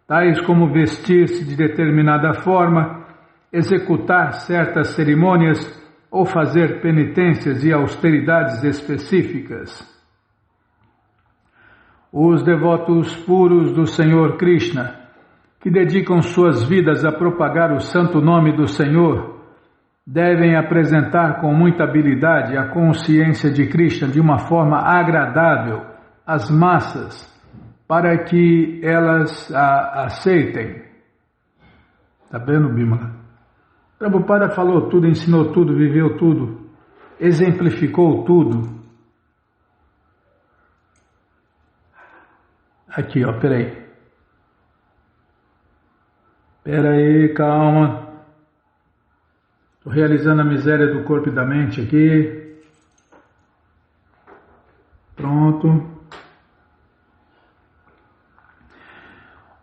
[SPEAKER 1] tais como vestir-se de determinada forma, executar certas cerimônias ou fazer penitências e austeridades específicas. Os devotos puros do Senhor Krishna, que dedicam suas vidas a propagar o santo nome do Senhor, devem apresentar com muita habilidade a consciência de Krishna de uma forma agradável às massas, para que elas a aceitem. Está vendo, Bimala? Prabhupada falou tudo, ensinou tudo, viveu tudo, exemplificou tudo. Aqui, ó, peraí. Peraí, calma. Estou realizando a miséria do corpo e da mente aqui. Pronto.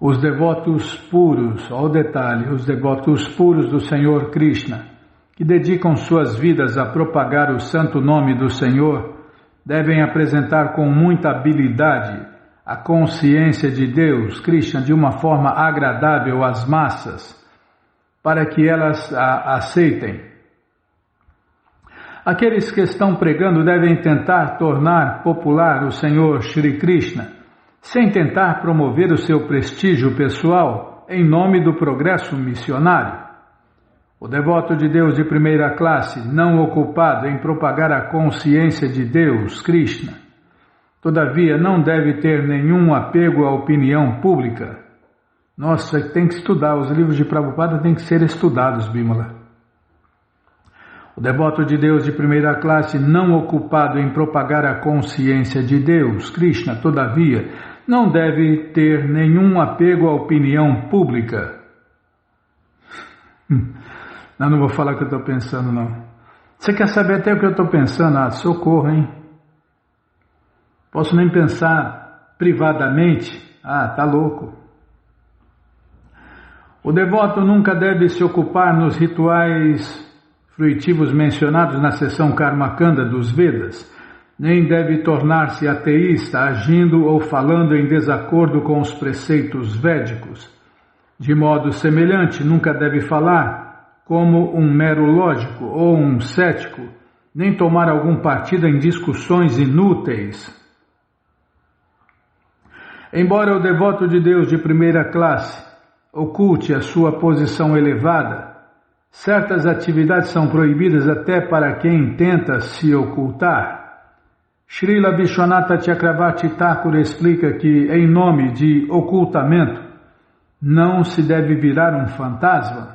[SPEAKER 1] Os devotos puros, olha o detalhe, os devotos puros do Senhor Krishna, que dedicam suas vidas a propagar o santo nome do Senhor, devem apresentar com muita habilidade a consciência de Deus, Krishna, de uma forma agradável às massas, para que elas a aceitem. Aqueles que estão pregando devem tentar tornar popular o Senhor Shri Krishna, sem tentar promover o seu prestígio pessoal em nome do progresso missionário. O devoto de Deus de primeira classe, não ocupado em propagar a consciência de Deus, Krishna, todavia não deve ter nenhum apego à opinião pública. Nossa, tem que estudar, os livros de Prabhupada têm que ser estudados, Bimala. O devoto de Deus de primeira classe, não ocupado em propagar a consciência de Deus, Krishna, todavia, não deve ter nenhum apego à opinião pública. Não vou falar o que eu estou pensando, não. Você quer saber até o que eu estou pensando? Ah, socorro, hein? Posso nem pensar privadamente? Ah, tá louco. O devoto nunca deve se ocupar nos rituais fruitivos mencionados na seção Karmakanda dos Vedas, nem deve tornar-se ateísta agindo ou falando em desacordo com os preceitos védicos. De modo semelhante, nunca deve falar como um mero lógico ou um cético, nem tomar algum partido em discussões inúteis. Embora o devoto de Deus de primeira classe oculte a sua posição elevada, certas atividades são proibidas até para quem tenta se ocultar. Srila Vishwanatha Chakravarti Thakur explica que, em nome de ocultamento, não se deve virar um fantasma.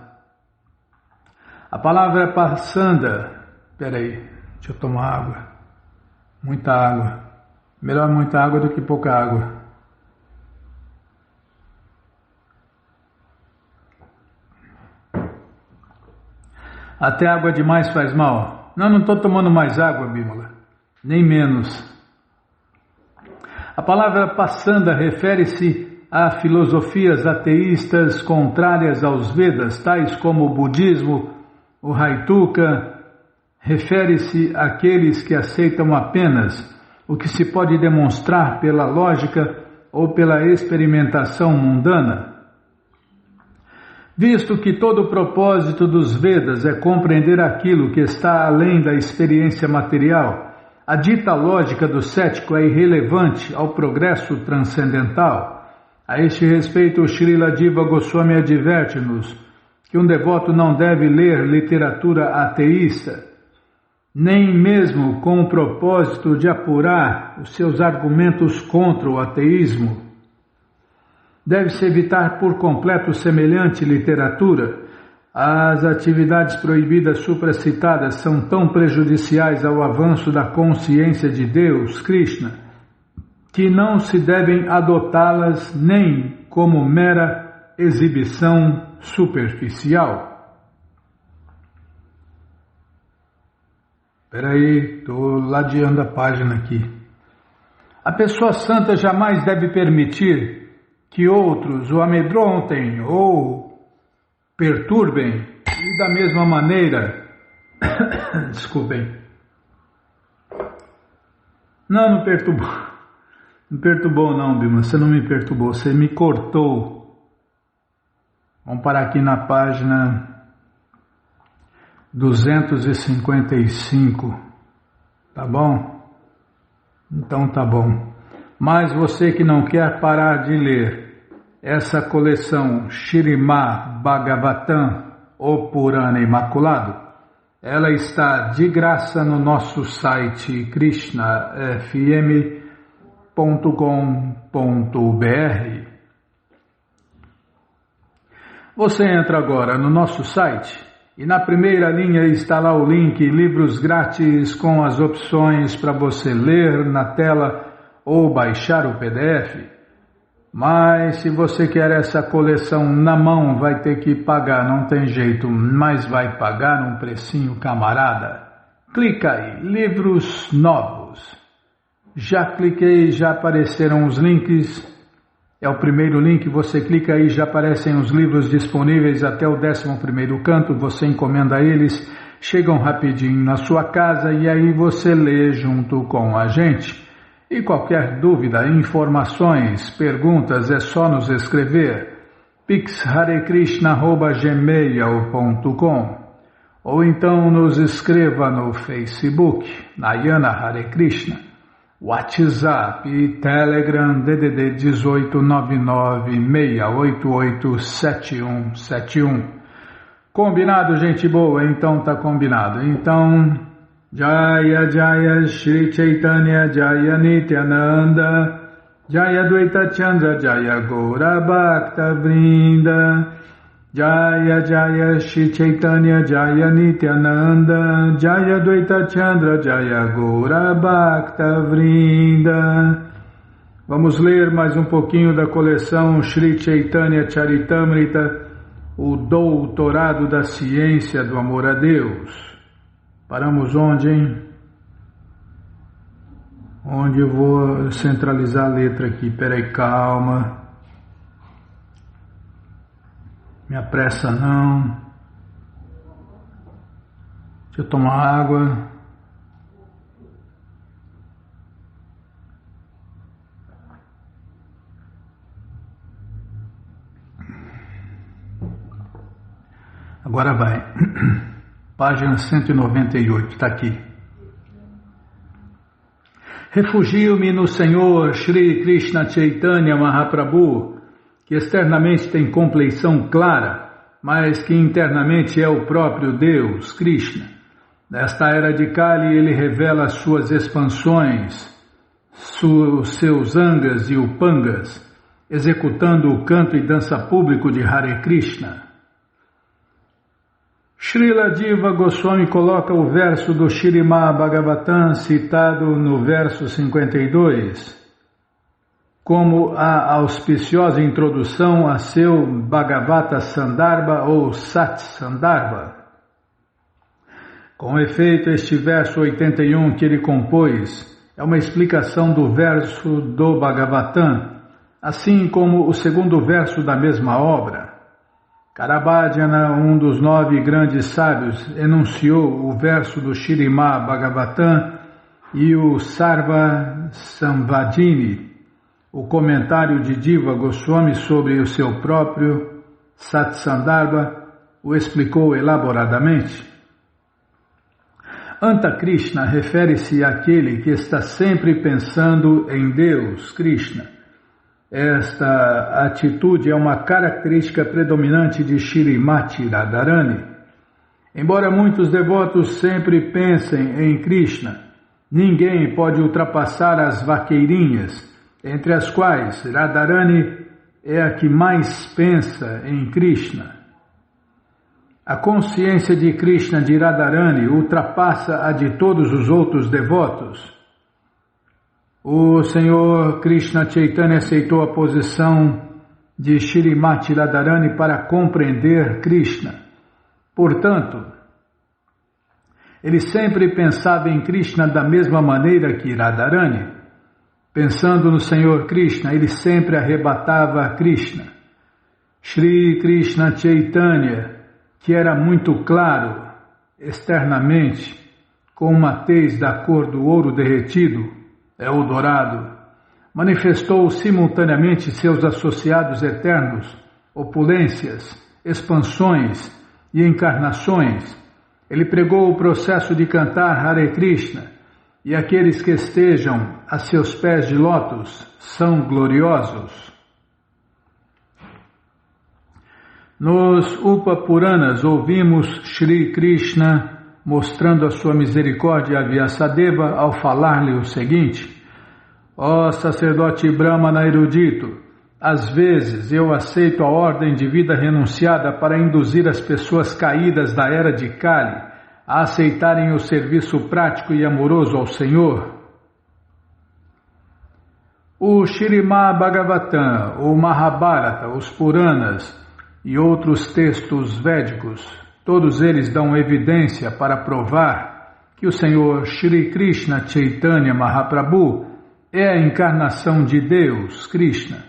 [SPEAKER 1] A palavra passanda, peraí, deixa eu tomar água, muita água, melhor muita água do que pouca água. Até água demais faz mal. Não estou tomando mais água, Bímola, nem menos. A palavra passanda refere-se a filosofias ateístas contrárias aos Vedas, tais como o budismo, o Haituka. Refere-se àqueles que aceitam apenas o que se pode demonstrar pela lógica ou pela experimentação mundana. Visto que todo o propósito dos Vedas é compreender aquilo que está além da experiência material, a dita lógica do cético é irrelevante ao progresso transcendental. A este respeito, o Srila Jiva Goswami adverte-nos que um devoto não deve ler literatura ateísta, nem mesmo com o propósito de apurar os seus argumentos contra o ateísmo. Deve-se evitar por completo semelhante literatura. As atividades proibidas supracitadas são tão prejudiciais ao avanço da consciência de Deus, Krishna, que não se devem adotá-las nem como mera exibição superficial. Espera aí, estou ladeando a página aqui. A pessoa santa jamais deve permitir que outros o amedrontem ou perturbem, e da mesma maneira, desculpem, não perturbou não, Bima, você não me perturbou, você me cortou. Vamos parar aqui na página 255, tá bom? Então tá bom. Mas você que não quer parar de ler essa coleção Shrimad Bhagavatam, o Purana Imaculado, ela está de graça no nosso site krishnafm.com.br. Você entra agora no nosso site e na primeira linha está lá o link Livros Grátis com as opções para você ler na tela ou baixar o PDF. Mas se você quer essa coleção na mão, vai ter que pagar, não tem jeito, mas vai pagar um precinho, camarada. Clica aí, livros novos. Já cliquei, já apareceram os links. É o primeiro link, você clica aí, já aparecem os livros disponíveis até o 11º canto, você encomenda eles, chegam rapidinho na sua casa e aí você lê junto com a gente. E qualquer dúvida, informações, perguntas, é só nos escrever pixharekrishna@gmail.com ou então nos escreva no Facebook, Nayana Hare Krishna. WhatsApp e Telegram DDD 18996887171. Combinado, gente boa? Então tá combinado. Então, Jaya Jaya Shri Chaitanya Jaya Nityananda Jaya Dvaita Chandra Jaya Gaura Bhakta Vrinda Jaya Jaya Shri Chaitanya Jaya Nityananda Jaya Dvaita Chandra Jaya Gaura Bhakta Vrinda. Vamos ler mais um pouquinho da coleção Shri Chaitanya Charitamrita, o doutorado da ciência do amor a Deus. Paramos onde, hein? Onde eu vou centralizar a letra aqui. Peraí, calma. Me apressa não. Deixa eu tomar água. Agora vai. Página 198, está aqui. Refugio-me no Senhor Shri Krishna Chaitanya Mahaprabhu, que externamente tem compleição clara, mas que internamente é o próprio Deus, Krishna. Nesta era de Kali ele revela suas expansões, seus angas e upangas, executando o canto e dança público de Hare Krishna. Srila Diva Goswami coloca o verso do Śrīmad Bhagavatam citado no verso 52 como a auspiciosa introdução a seu Bhagavata Sandarbha ou Sat Sandarbha. Com efeito, este verso 81 que ele compôs é uma explicação do verso do Bhagavatam, assim como o segundo verso da mesma obra. Karabhajana, um dos 9 grandes sábios, enunciou o verso do Śrīmad Bhagavatam e o Sarva Samvadini, o comentário de Diva Goswami sobre o seu próprio Satsandarbha, o explicou elaboradamente. Anta Krishna refere-se àquele que está sempre pensando em Deus, Krishna. Esta atitude é uma característica predominante de Shrimati Radharani. Embora muitos devotos sempre pensem em Krishna, ninguém pode ultrapassar as vaqueirinhas, entre as quais Radharani é a que mais pensa em Krishna. A consciência de Krishna de Radharani ultrapassa a de todos os outros devotos. O Senhor Krishna Chaitanya aceitou a posição de Shrimati Radharani para compreender Krishna. Portanto, ele sempre pensava em Krishna da mesma maneira que Radharani. Pensando no Senhor Krishna, ele sempre arrebatava Krishna. Shri Krishna Chaitanya, que era muito claro externamente, com uma tez da cor do ouro derretido, é o dourado, manifestou simultaneamente seus associados eternos, opulências, expansões e encarnações. Ele pregou o processo de cantar Hare Krishna, e aqueles que estejam a seus pés de lótus são gloriosos. Nos Upapuranas ouvimos Shri Krishna mostrando a sua misericórdia a Vyasadeva ao falar-lhe o seguinte: ó sacerdote Brahmana erudito, às vezes eu aceito a ordem de vida renunciada para induzir as pessoas caídas da era de Kali a aceitarem o serviço prático e amoroso ao Senhor. O Śrīmad Bhagavatam, o Mahabharata, os Puranas e outros textos védicos, todos eles dão evidência para provar que o Senhor Shri Krishna Chaitanya Mahaprabhu é a encarnação de Deus, Krishna.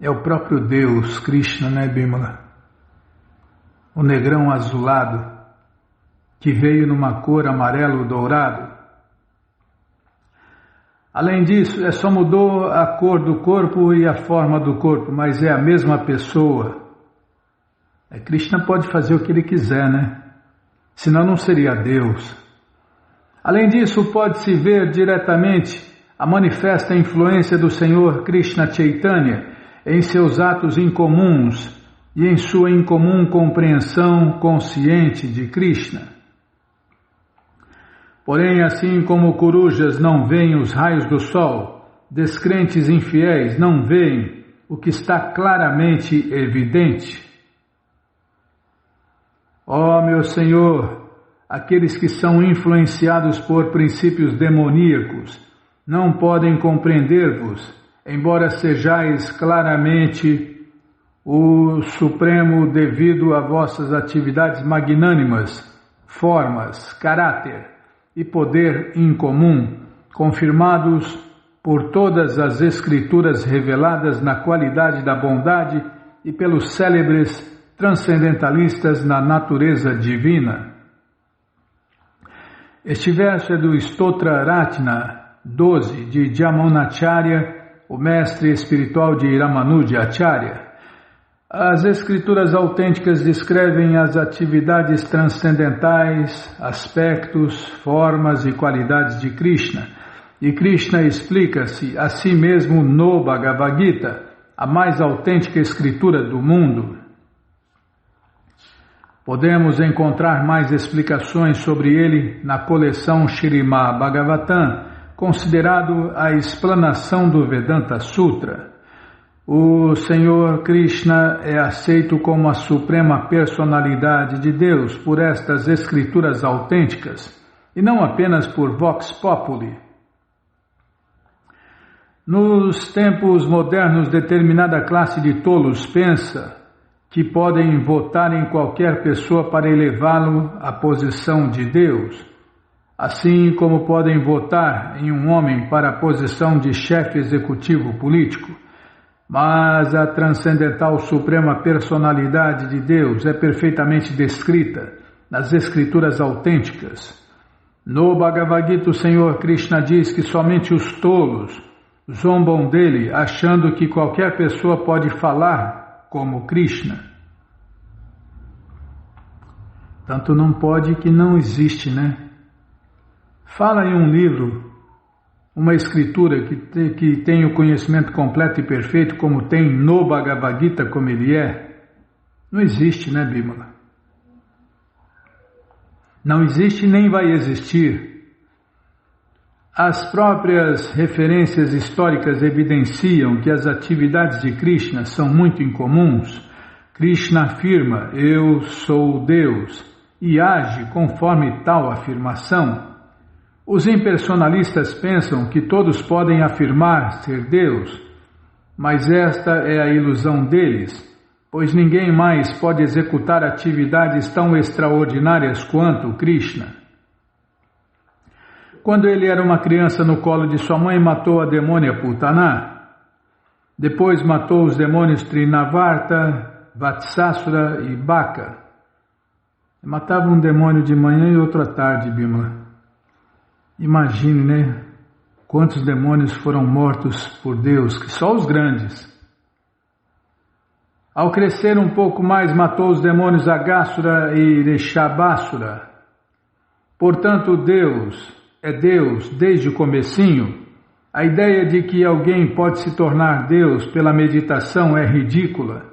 [SPEAKER 1] É o próprio Deus, Krishna, né, Bimala? O negrão azulado, que veio numa cor amarelo-dourado. Além disso, só mudou a cor do corpo e a forma do corpo, mas é a mesma pessoa. Krishna pode fazer o que ele quiser, né? Senão não seria Deus. Além disso, pode-se ver diretamente a manifesta influência do Senhor Krishna Chaitanya em seus atos incomuns e em sua incomum compreensão consciente de Krishna. Porém, assim como corujas não veem os raios do sol, descrentes infiéis não veem o que está claramente evidente. Ó meu Senhor, aqueles que são influenciados por princípios demoníacos não podem compreender-vos, embora sejais claramente o Supremo devido a vossas atividades magnânimas, formas, caráter e poder incomum, confirmados por todas as escrituras reveladas na qualidade da bondade e pelos célebres transcendentalistas na natureza divina. Este verso é do Stotra Ratna 12 de Jamunacharya, o mestre espiritual de Ramanuja Acharya. As escrituras autênticas descrevem as atividades transcendentais, aspectos, formas e qualidades de Krishna, e Krishna explica-se a si mesmo no Bhagavad Gita, a mais autêntica escritura do mundo. Podemos encontrar mais explicações sobre ele na coleção Śrīmad Bhagavatam, considerado a explanação do Vedanta Sutra. O Senhor Krishna é aceito como a suprema personalidade de Deus por estas escrituras autênticas, e não apenas por Vox Populi. Nos tempos modernos, determinada classe de tolos pensa que podem votar em qualquer pessoa para elevá-lo à posição de Deus, assim como podem votar em um homem para a posição de chefe executivo político. Mas a transcendental suprema personalidade de Deus é perfeitamente descrita nas escrituras autênticas. No Bhagavad Gita, o Senhor Krishna diz que somente os tolos zombam dele, achando que qualquer pessoa pode falar como Krishna. Tanto não pode que não existe, né? Fala em um livro, uma escritura que tem o conhecimento completo e perfeito, como tem no Bhagavad Gita, como ele é. Não existe, né, Bimala? Não existe nem vai existir. As próprias referências históricas evidenciam que as atividades de Krishna são muito incomuns. Krishna afirma, eu sou Deus, e age conforme tal afirmação. Os impersonalistas pensam que todos podem afirmar ser Deus, mas esta é a ilusão deles, pois ninguém mais pode executar atividades tão extraordinárias quanto Krishna. Quando ele era uma criança no colo de sua mãe, matou a demônia Putana. Depois matou os demônios Trinavarta, Vatsasura e Baka. Matava um demônio de manhã e outro à tarde, Bimala. Imagine, né? Quantos demônios foram mortos por Deus, que só os grandes. Ao crescer um pouco mais, matou os demônios Aghasura e Reshabasura. Portanto, Deus é Deus desde o comecinho. A ideia de que alguém pode se tornar Deus pela meditação é ridícula.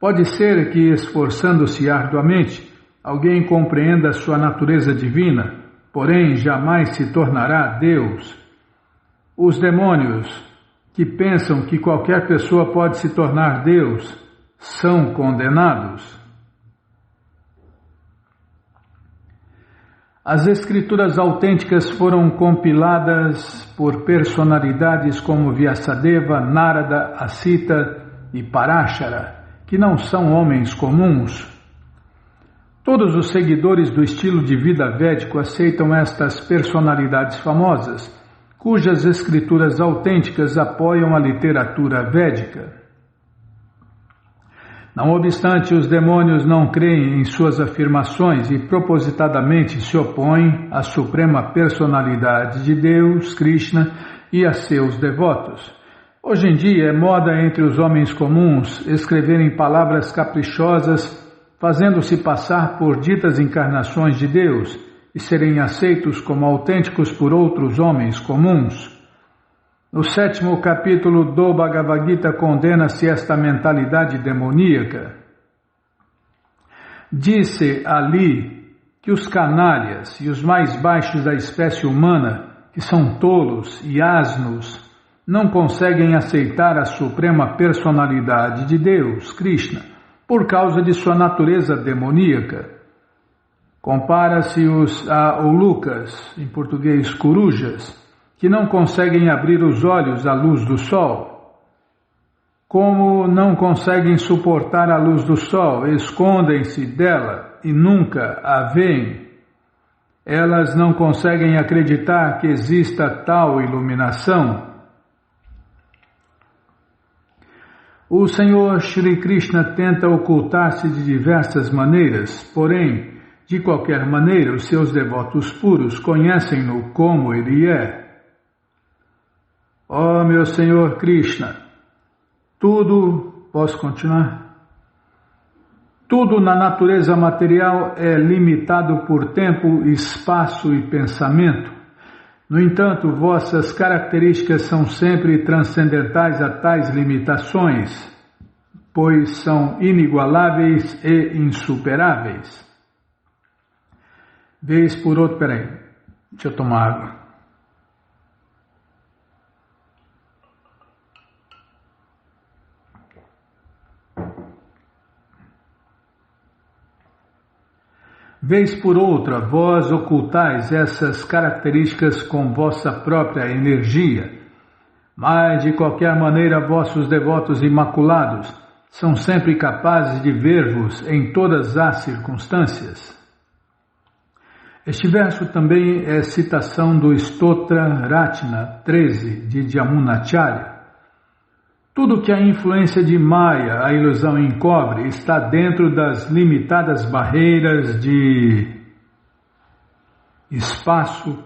[SPEAKER 1] Pode ser que, esforçando-se arduamente, alguém compreenda sua natureza divina, porém jamais se tornará Deus. Os demônios, que pensam que qualquer pessoa pode se tornar Deus, são condenados. As escrituras autênticas foram compiladas por personalidades como Vyasadeva, Narada, Asita e Parashara, que não são homens comuns. Todos os seguidores do estilo de vida védico aceitam estas personalidades famosas, cujas escrituras autênticas apoiam a literatura védica. Não obstante, os demônios não creem em suas afirmações e propositadamente se opõem à suprema personalidade de Deus, Krishna, e a seus devotos. Hoje em dia é moda entre os homens comuns escreverem palavras caprichosas, fazendo-se passar por ditas encarnações de Deus e serem aceitos como autênticos por outros homens comuns. No 7º capítulo do Bhagavad Gita condena-se esta mentalidade demoníaca. Disse ali que os canalhas e os mais baixos da espécie humana, que são tolos e asnos, não conseguem aceitar a suprema personalidade de Deus, Krishna, por causa de sua natureza demoníaca. Compara-se-os a Ulucas, em português corujas, que não conseguem abrir os olhos à luz do sol. Como não conseguem suportar a luz do sol, escondem-se dela e nunca a veem. Elas não conseguem acreditar que exista tal iluminação. O Senhor Shri Krishna tenta ocultar-se de diversas maneiras, porém, de qualquer maneira, os seus devotos puros conhecem-no como ele é. Ó meu Senhor Krishna, posso continuar? Tudo na natureza material é limitado por tempo, espaço e pensamento. No entanto, vossas características são sempre transcendentais a tais limitações, pois são inigualáveis e insuperáveis. Vez por outro, deixa eu tomar água. Vez por outra, vós ocultais essas características com vossa própria energia, mas de qualquer maneira vossos devotos imaculados são sempre capazes de ver-vos em todas as circunstâncias. Este verso também é citação do Stotra Ratna 13 de Jamunacharya. Tudo que a influência de Maya, a ilusão, encobre, está dentro das limitadas barreiras de espaço,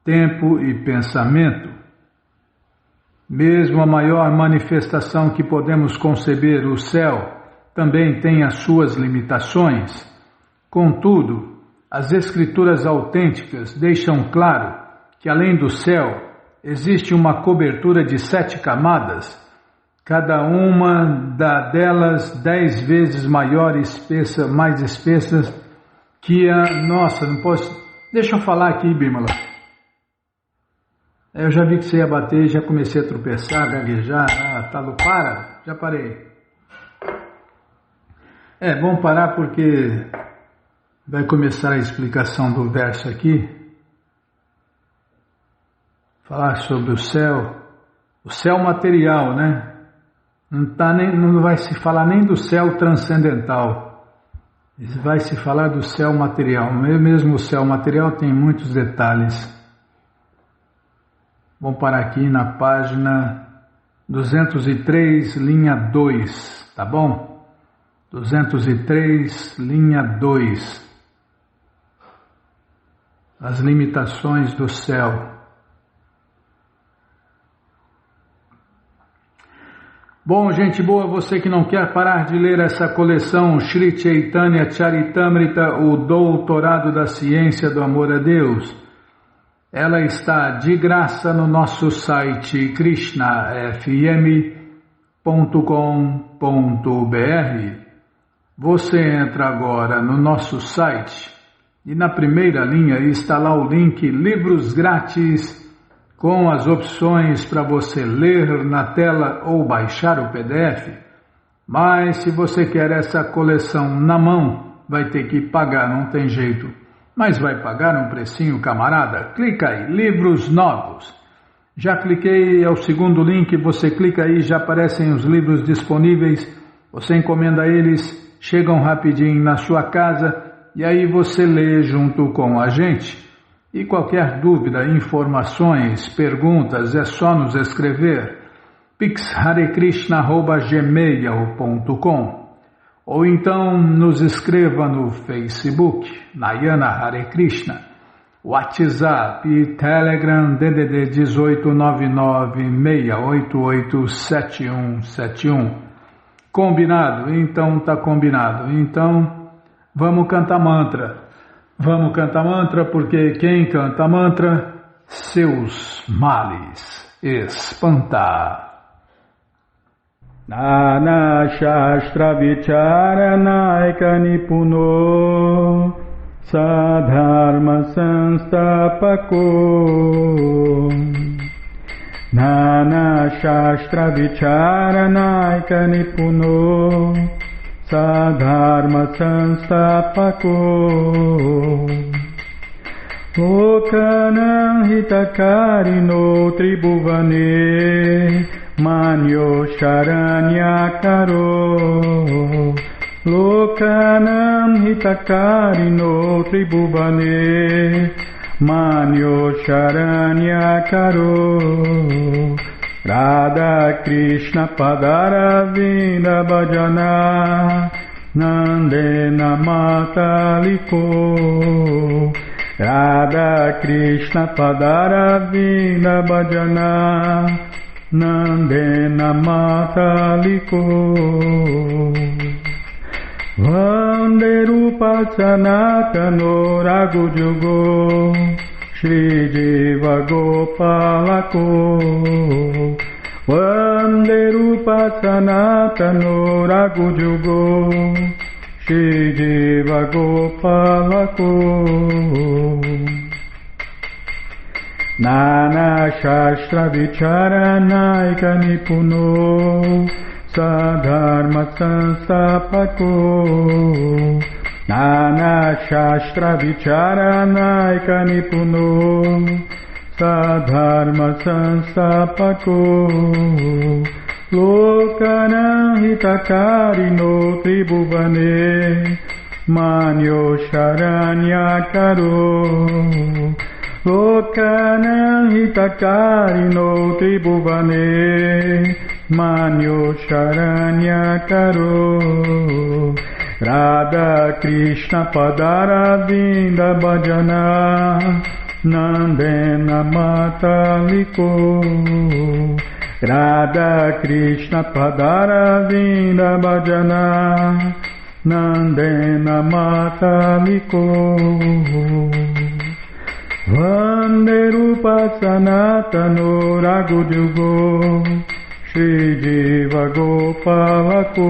[SPEAKER 1] tempo e pensamento. Mesmo a maior manifestação que podemos conceber, o céu, também tem as suas limitações. Contudo, as escrituras autênticas deixam claro que além do céu existe uma cobertura de 7 camadas, cada uma delas 10 vezes maior e espessa, mais espessas que a nossa. Não posso. Deixa eu falar aqui, Bimala. Eu já vi que você ia bater, já comecei a tropeçar, gaguejar. Para, já parei. Vamos parar porque vai começar a explicação do verso aqui. Falar sobre o céu material, né? Não vai se falar nem do céu transcendental, vai se falar do céu material. Mesmo o céu material tem muitos detalhes. Vamos parar aqui na página 203, linha 2, tá bom? 203, linha 2. As limitações do céu. Bom, gente boa, você que não quer parar de ler essa coleção Shri Chaitanya Charitamrita, o Doutorado da Ciência do Amor a Deus, ela está de graça no nosso site krishnafm.com.br. Você entra agora no nosso site e na primeira linha está lá o link Livros Grátis, com as opções para você ler na tela ou baixar o PDF, mas se você quer essa coleção na mão, vai ter que pagar, não tem jeito. Mas vai pagar um precinho, camarada? Clica aí, livros novos. Já cliquei, é o segundo link, você clica aí, já aparecem os livros disponíveis, você encomenda eles, chegam rapidinho na sua casa e aí você lê junto com a gente. E qualquer dúvida, informações, perguntas, é só nos escrever pixharekrishna@gmail.com ou então nos escreva no Facebook, Nayana Hare Krishna, WhatsApp e Telegram DDD 1899-688-7171. Combinado? Então tá combinado. Então vamos cantar mantra. Vamos cantar mantra porque quem canta mantra, seus males espanta. Nana Shastra Vicharanaika Nipuno Sadharma Sanstapako Nana Shastra Vicharanaika Nipuno Sadharma Sanstapako Lokanam Hitakarino Tribhuvane Manyo Sharanyakaro Lokanam Hitakarino Tribhuvane Manyo Sharanyakaro Radha Krishna Padaravinda Bhajana Nandena Mataliko Radha Krishna Padaravinda Bhajana Nandena Mataliko Vande Rupa Sanatano Raghujugo Shri Jiva Gopalako Vande Rupa Sanatano Raghujugo Shri Jiva Gopalako Nana Shastra Vicharanaika Nipuno Sadharma Sanstapako Nana Shastra Vicharanaika Nipuno Sadharma Sanstapako Lokanam Hitakarino Tribhuvane Manyo Sharanyakaro Lokanam Hitakarino Tribhuvane Manyo Sharanyakaro Radha Krishna Padaravinda Bhajana Nandena Mataliko Radha Krishna Padaravinda Bhajana Nandena Mataliko Vande Rupa Sanatano Raghujugo Shri Jiva Gopalako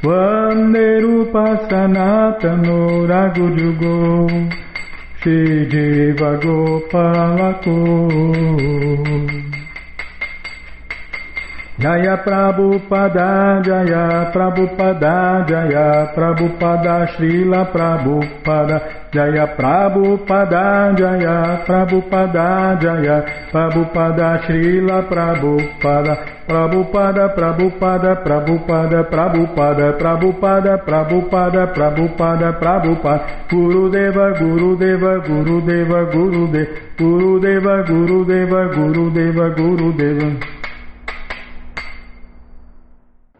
[SPEAKER 1] Vande Rupa Sanatano Raghujugo Shri Jiva Gopalako Jaya Prabhupada, Jaya Prabhupada, Jaya Prabhupada, Srila Prabhupada, Jaya Prabhupada, Jaya Prabhupada, Jaya Prabhupada, Srila Prabhupada, Prabhupada, Prabhupada, Prabhupada, Prabhupada, Prabhupada, Prabhupada, Prabhupada, Prabhupada, Gurudeva, Gurudeva, Gurudeva, Gurudeva, Gurudeva, Gurudeva, Gurudeva, Gurudeva.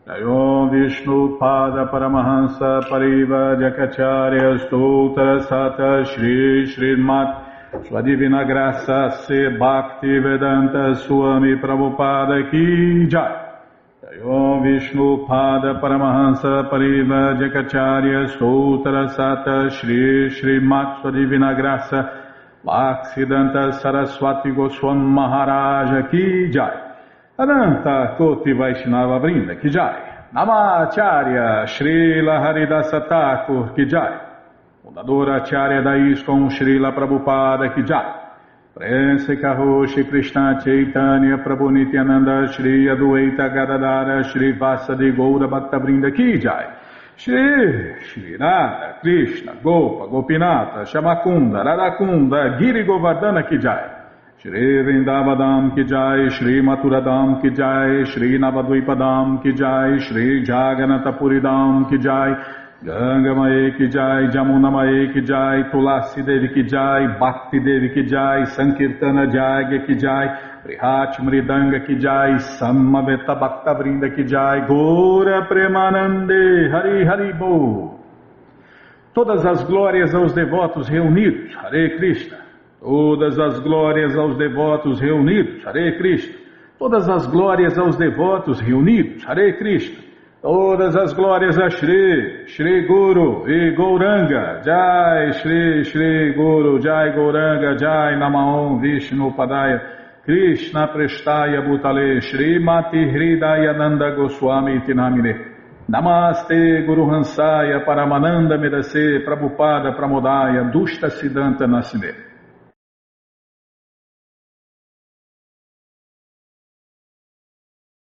[SPEAKER 1] Om Vishnu Pada Paramahansa Pariva Jakacharya Stoutra Sata Shri Srimat Sua Divina Graça Se Bhakti Vedanta Swami Prabhupada Ki Jai. Om Vishnu Pada Paramahansa Pariva Jakacharya Stoutra Sata Shri Srimat Sua Divina Graça Bhaktivedanta Saraswati Goswami Maharaja Ki Jai. Ananta Koti Vaishnava Vrinda Ki Jai. Namacharya Srila Haridasa Thakur Ki Jai. Fundadora Acharya da ISKCON Srila Prabhupada Ki Jai. Prense Karoshi Krishna Chaitanya Prabhu Nityananda Shri Adueita Gadadara Shri Vasadi Goura Bhakta Vrinda Ki Jai. Shri Radha, Krishna, Gopa, Gopinata, Shamakunda, Radakunda, Giri Govardhana Ki Jai. Shri Vrindavadam Ki Jai, Shri Maturadam Ki Jai, Shri Navadvipadam Ki Jai, Shri Jaganatapuridam Ki Jai, Ganga Mae Ki Jai, Jamuna Mae Ki Jai, Tulasi Devi Ki Jai, Bhakti Devi Ki Jai, Sankirtana Jagya Ki Jai, Prihat Mridanga Ki Jai, Samaveta Bhakta Vrinda Ki Jai, Gora Premanande, Hari Hari Bo. Todas as glórias aos devotos reunidos, Hare Krishna. Todas as glórias aos devotos reunidos, Hare Krishna. Todas as glórias aos devotos reunidos, Hare Krishna. Todas as glórias a Shri, Shri Guru e Gauranga, Jai Shri, Shri Guru, Jai Gauranga, Jai Namaon Vishnu Padaya, Krishna Prestaya Bhutale, Shri Mati Hridaya Nanda Goswami Tinamine, Namaste Guru Hansaya Paramananda Medase, Prabhupada Pramodaya, Dushta Siddhanta Nasime.